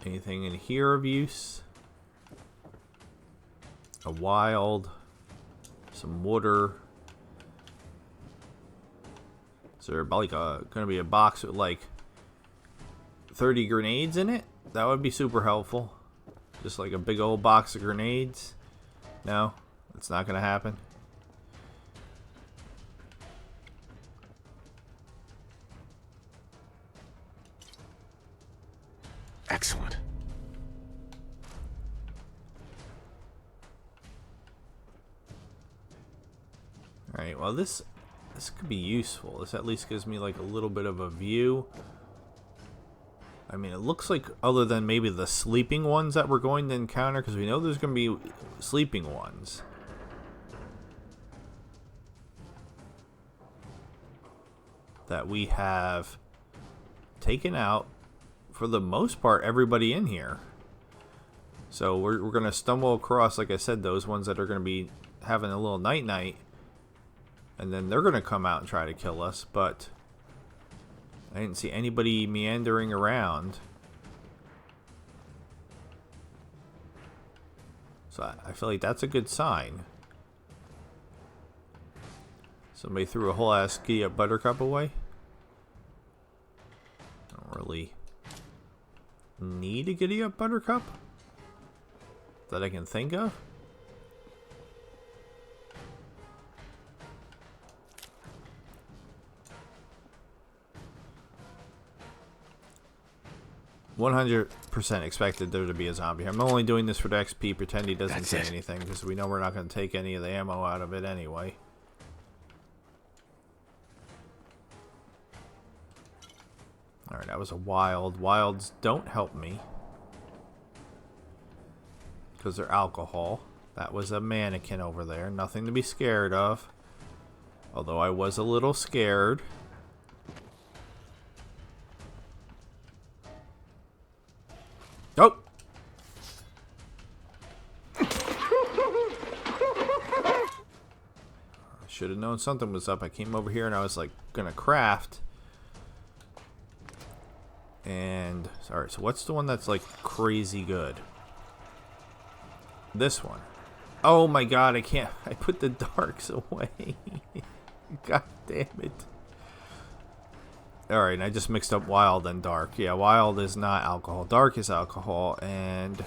Anything in here of use? A wild, some water. Is there like gonna be a box with like 30 grenades in it? That would be super helpful. Just like a big old box of grenades. No, it's not gonna happen. Excellent. Alright, well this could be useful. This at least gives me like a little bit of a view. I mean, it looks like other than maybe the sleeping ones that we're going to encounter, because we know there's going to be sleeping ones. That we have taken out, for the most part, everybody in here. So we're going to stumble across, like I said, those ones that are going to be having a little night-night. And then they're going to come out and try to kill us, but I didn't see anybody meandering around. So I feel like that's a good sign. Somebody threw a whole ass Giddy Up Buttercup away. I don't really need a Giddy Up Buttercup that I can think of. 100% expected there to be a zombie. I'm only doing this for the XP, pretend he doesn't say anything, because we know we're not going to take any of the ammo out of it anyway. Alright, that was a wild. Wilds don't help me, because they're alcohol. That was a mannequin over there. Nothing to be scared of. Although I was a little scared. Oh! I should have known something was up. I came over here and I was like gonna craft. And alright, so what's the one that's like crazy good? This one. Oh my god, I can't. I put the darks away. God damn it. Alright, I just mixed up wild and dark. Yeah, wild is not alcohol. Dark is alcohol, and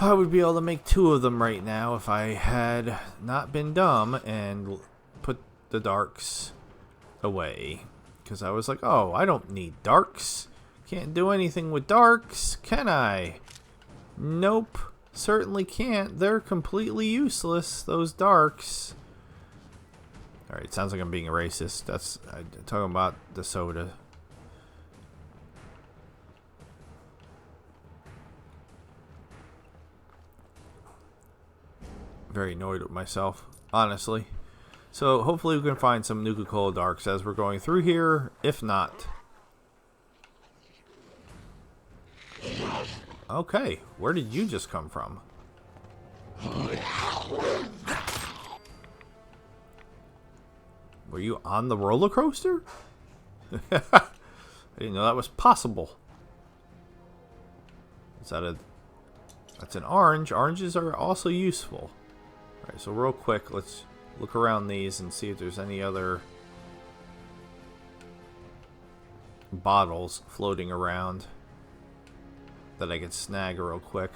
I would be able to make 2 of them right now if I had not been dumb and put the darks away. Because I was like, oh, I don't need darks. Can't do anything with darks, can I? Nope, certainly can't. They're completely useless, those darks. Alright, sounds like I'm being a racist. That's I'm talking about the soda. Very annoyed with myself, honestly. So hopefully we can find some Nuka-Cola Darks as we're going through here. If not... Okay, where did you just come from? Were you on the roller coaster? I didn't know that was possible. Is that a... That's an orange. Oranges are also useful. Alright, so real quick, let's look around these and see if there's any other bottles floating around that I could snag real quick.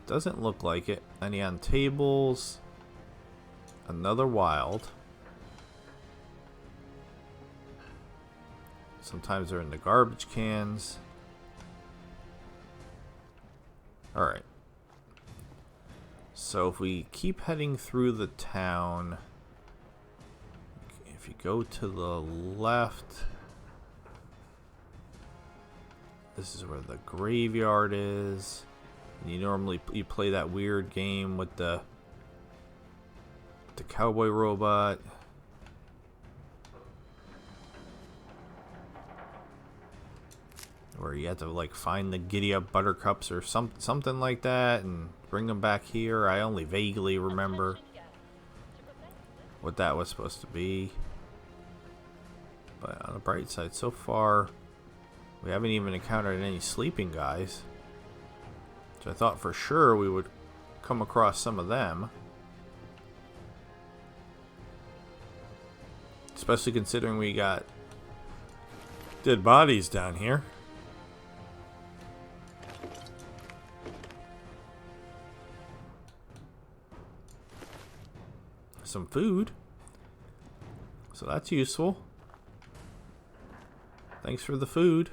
Doesn't look like it. Any on tables? Another wild. Sometimes they're in the garbage cans. Alright. So if we keep heading through the town, if you go to the left, this is where the graveyard is. And you normally play that weird game with the cowboy robot. Where you have to like find the giddy up buttercups or something like that and bring them back here. I only vaguely remember what that was supposed to be. But on the bright side, so far we haven't even encountered any sleeping guys. So I thought for sure we would come across some of them. Especially considering we got dead bodies down here. Some food, so that's useful. Thanks for the food.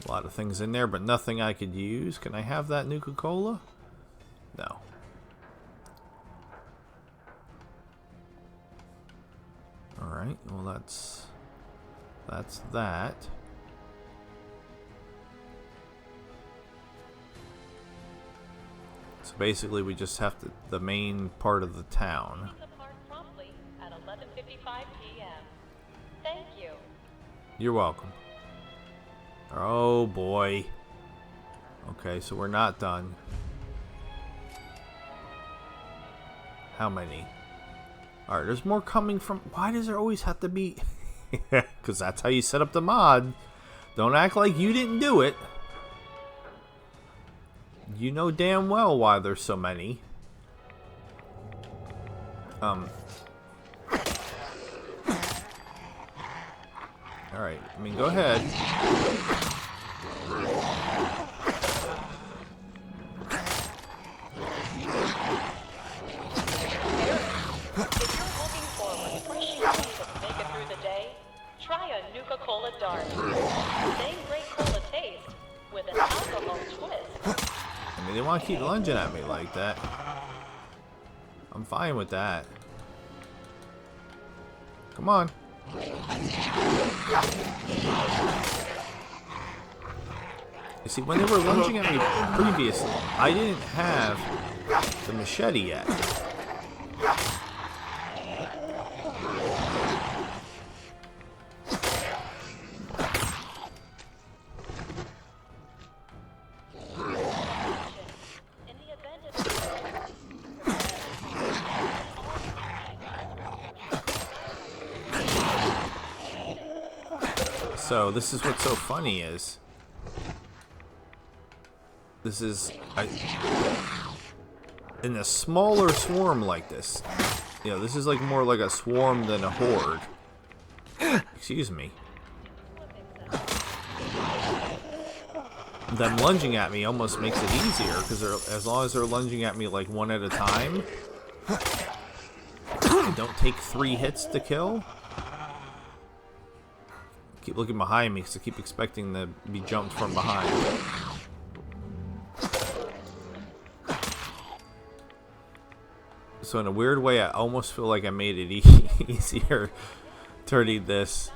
A lot of things in there, but nothing I could use. Can I have that Nuka-Cola? No. Alright, well that's that. So basically we just have to, the main part of the town. Promptly at 11:55 p.m. Thank you. You're welcome. Oh boy. Okay, so we're not done. How many? Alright, there's more coming from... Why does there always have to be... Because that's how you set up the mod. Don't act like you didn't do it. You know damn well why there's so many. Alright, I mean, go ahead. If you're looking for a refreshing tea to make it through the day, try a Nuka-Cola Dark. Same great cola taste with an alcohol twist. I mean, they want to keep lunging at me like that. I'm fine with that. Come on. You see, when they were lunging at me previously, I didn't have the machete yet. So this is what's so funny is this is in a smaller swarm like this. You know, this is like more like a swarm than a horde. Excuse me. Them lunging at me almost makes it easier because as long as they're lunging at me like one at a time, they don't take 3 hits to kill. Keep looking behind me because I keep expecting to be jumped from behind. So in a weird way, I almost feel like I made it easier turning this.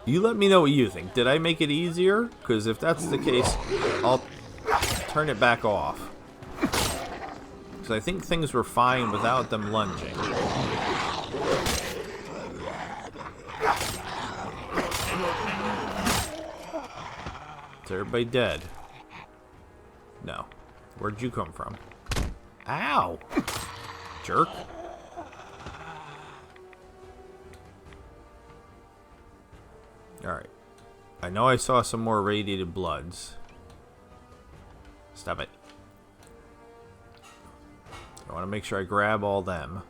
You let me know what you think. Did I make it easier? Because if that's the case, I'll turn it back off. Because I think things were fine without them lunging. Is everybody dead? No. Where'd you come from? Ow! Jerk. Alright. I know I saw some more radiated bloods. Stop it. I want to make sure I grab all them.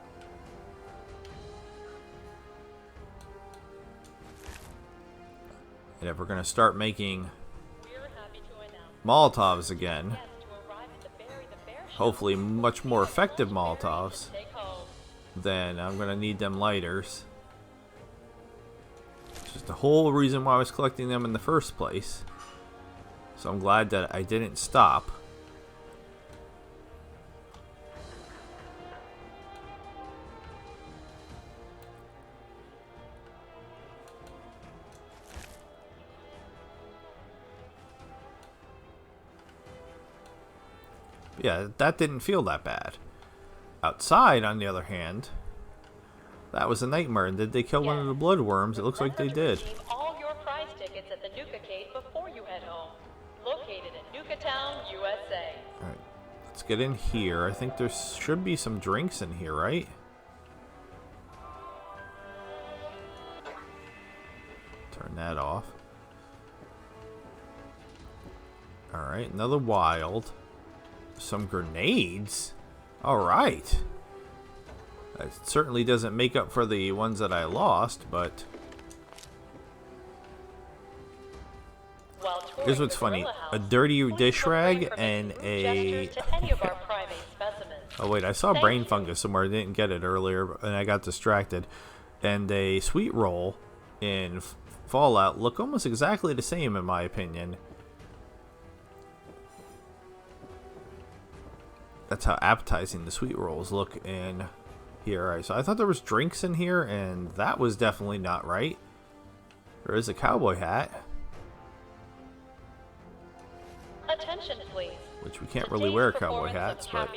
And if we're going to start making Molotovs again, hopefully much more effective Molotovs, then I'm going to need them lighters. It's just the whole reason why I was collecting them in the first place. So I'm glad that I didn't stop. Yeah, that didn't feel that bad. Outside, on the other hand, that was a nightmare. And did they kill one of the bloodworms? It looks like they did. All your prize tickets at the Nuka-Cade before you head home. Located in Nukatown, USA. Alright, let's get in here. I think there should be some drinks in here, right? Turn that off. Alright, another wild. Some grenades? Alright. That certainly doesn't make up for the ones that I lost, but... Here's what's funny. A dirty dish rag and a... Oh wait, I saw brain fungus somewhere. I didn't get it earlier, and I got distracted. And a sweet roll in Fallout look almost exactly the same, in my opinion. That's how appetizing the sweet rolls look in here. Right, so I thought there was drinks in here, and that was definitely not right. There is a cowboy hat. Attention, please. Which we can't really wear cowboy hats, but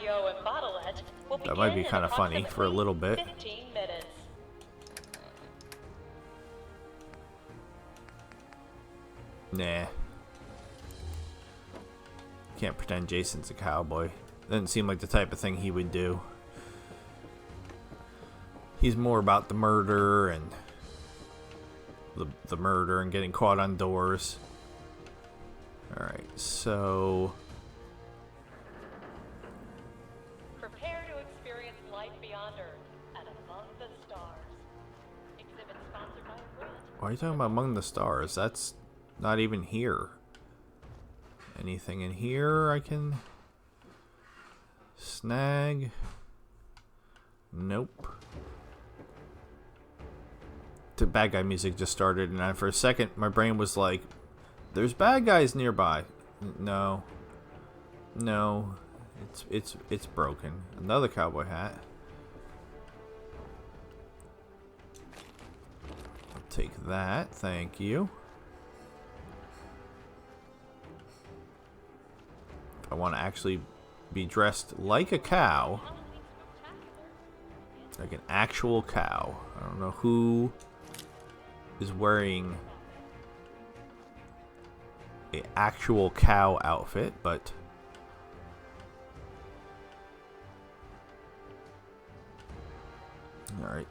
that might be kind of funny for a little bit. 15 minutes. Nah. Can't pretend Jason's a cowboy. Doesn't seem like the type of thing he would do. He's more about the murder and the murder and getting caught on doors. Alright, so... Prepare to experience life beyond Earth and among the stars. Exhibit sponsored by Grant. Why are you talking about among the stars? That's not even here. Anything in here I can snag? Nope. The bad guy music just started, and for a second my brain was like, there's bad guys nearby. No. No. It's broken. Another cowboy hat. I'll take that, thank you. If I want to actually be dressed like a cow, like an actual cow. I don't know who is wearing an actual cow outfit, but alright,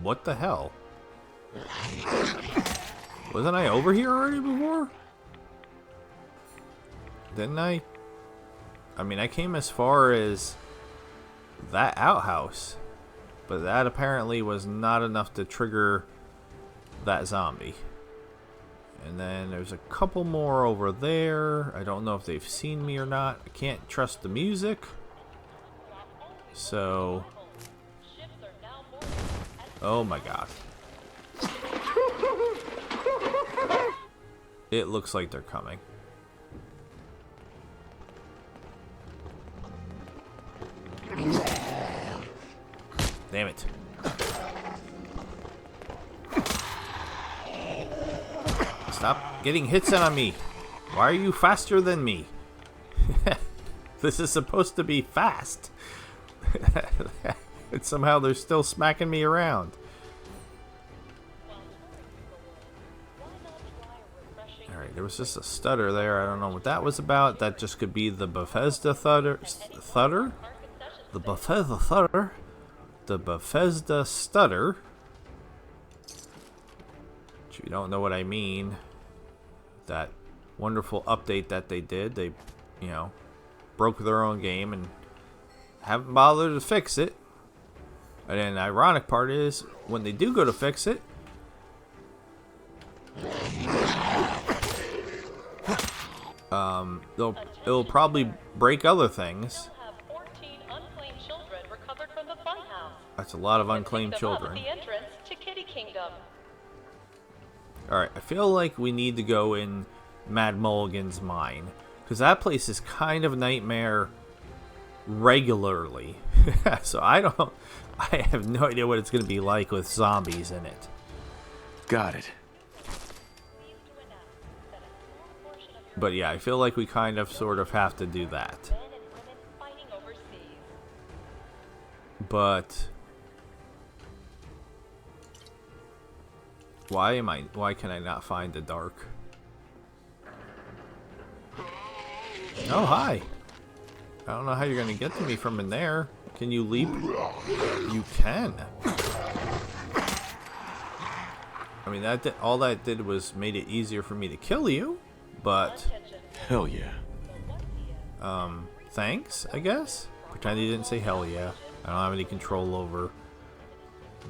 what the hell? Wasn't I over here already before? Didn't I? I mean, I came as far as that outhouse, but that apparently was not enough to trigger that zombie. And then there's a couple more over there. I don't know if they've seen me or not. I can't trust the music. So... oh my god. It looks like they're coming. Damn it. Stop getting hits on me. Why are you faster than me? This is supposed to be fast. And somehow they're still smacking me around. Alright, there was just a stutter there. I don't know what that was about. That just could be the Bethesda thutter? The Bethesda thutter? The Bethesda stutter. If you don't know what I mean, that wonderful update that they did, they, you know, broke their own game and haven't bothered to fix it. And then the ironic part is, when they do go to fix it, it'll probably break other things. That's a lot of unclaimed children. Alright, I feel like we need to go in Mad Mulligan's mine, because that place is kind of a nightmare regularly. So I have no idea what it's going to be like with zombies in it. Got it. But yeah, I feel like we kind of sort of have to do that. But why can I not find the dark? Oh, hi. I don't know how you're going to get to me from in there. Can you leap? You can. I mean, all that did was made it easier for me to kill you, but hell yeah. Thanks, I guess. Pretend you didn't say hell yeah. I don't have any control over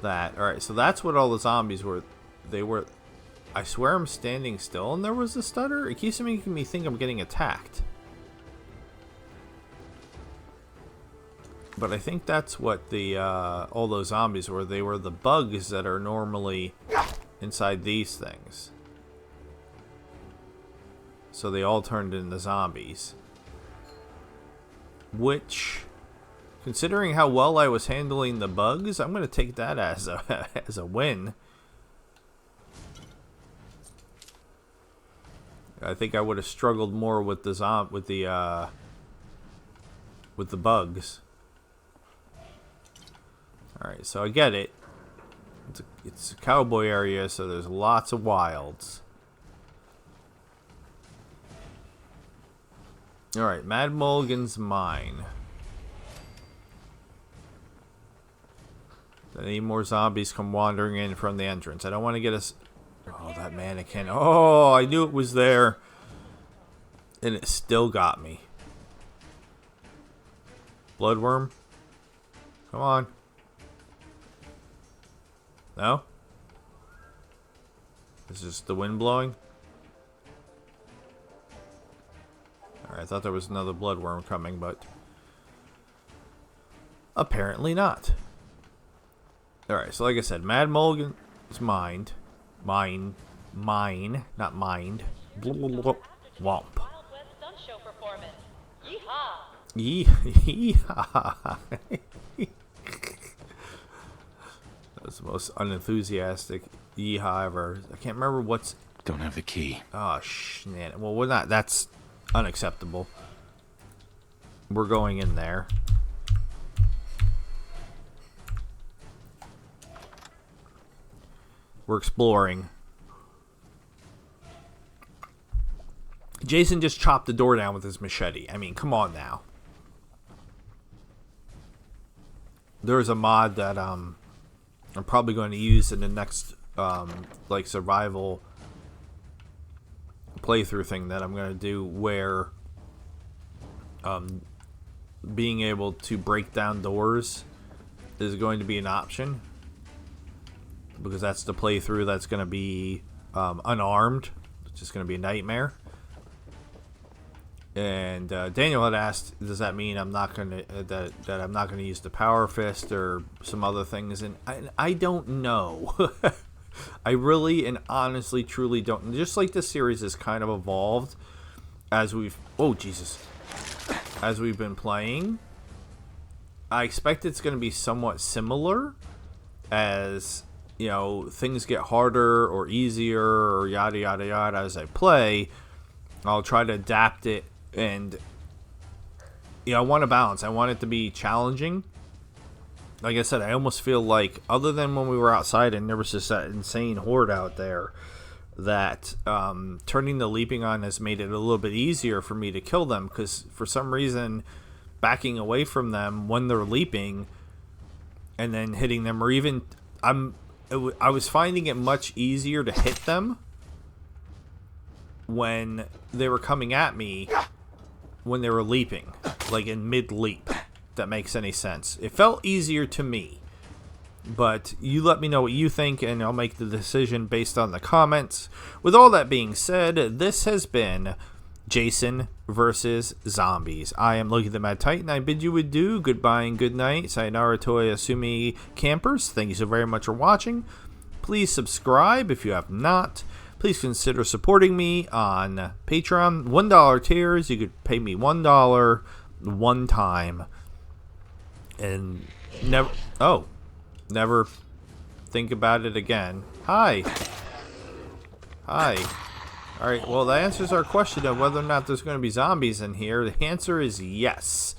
that. Alright, so that's what all the zombies were. They were... I swear I'm standing still and there was a stutter. It keeps making me think I'm getting attacked. But I think that's what the all those zombies were. They were the bugs that are normally inside these things. So they all turned into zombies. Which, considering how well I was handling the bugs, I'm going to take that as a win. I think I would have struggled more with the bugs. Alright, so I get it. It's a cowboy area, so there's lots of wilds. Alright, Mad Mulligan's mine. Any more zombies come wandering in from the entrance. I don't want to get us... Oh, that mannequin. Oh, I knew it was there. And it still got me. Bloodworm? Come on. No? Is this the wind blowing? Alright, I thought there was another bloodworm coming, but apparently not. Alright, so like I said, Mad Mulligan's mine, not mind. Womp. Yeehaw. That's the most unenthusiastic yeehaw ever. I can't remember what's... Don't have the key. Oh, shit. Well, we're not... That's unacceptable. We're going in there. We're exploring. Jason just chopped the door down with his machete. I mean, come on now. There's a mod that I'm probably going to use in the next like survival playthrough thing that I'm going to do, where being able to break down doors is going to be an option, because that's the playthrough that's going to be unarmed, which is going to be a nightmare. And Daniel had asked, does that mean I'm not going to that I'm not going to use the power fist or some other things? And I don't know. I really and honestly truly don't. Just like this series has kind of evolved as we've as we've been playing, I expect it's going to be somewhat similar as, you know, things get harder or easier or yada yada yada as I play. I'll try to adapt it and I want a balance. I want it to be challenging. Like I said, I almost feel like, other than when we were outside and there was just that insane horde out there, that turning the leaping on has made it a little bit easier for me to kill them, because for some reason backing away from them when they're leaping and then hitting them, or even I was finding it much easier to hit them when they were coming at me when they were leaping, like in mid leap. That makes any sense. It felt easier to me. But you let me know what you think, and I'll make the decision based on the comments. With all that being said, this has been Jason versus Zombies. I am Loki the Mad Titan. I bid you adieu, goodbye, and good night. Sayonara to Asumi campers. Thank you so very much for watching. Please subscribe if you have not. Please consider supporting me on Patreon. $1 tiers. You could pay me $1 one time. And never think about it again. Hi. Alright, well, that answers our question of whether or not there's going to be zombies in here. The answer is yes.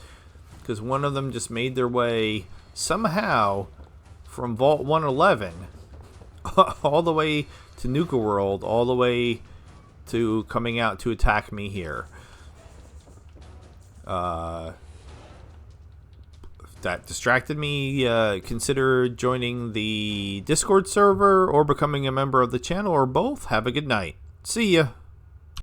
Because one of them just made their way somehow from Vault 111 all the way to Nuka-World, all the way to coming out to attack me here. That distracted me. Consider joining the Discord server or becoming a member of the channel, or both. Have a good night. See ya.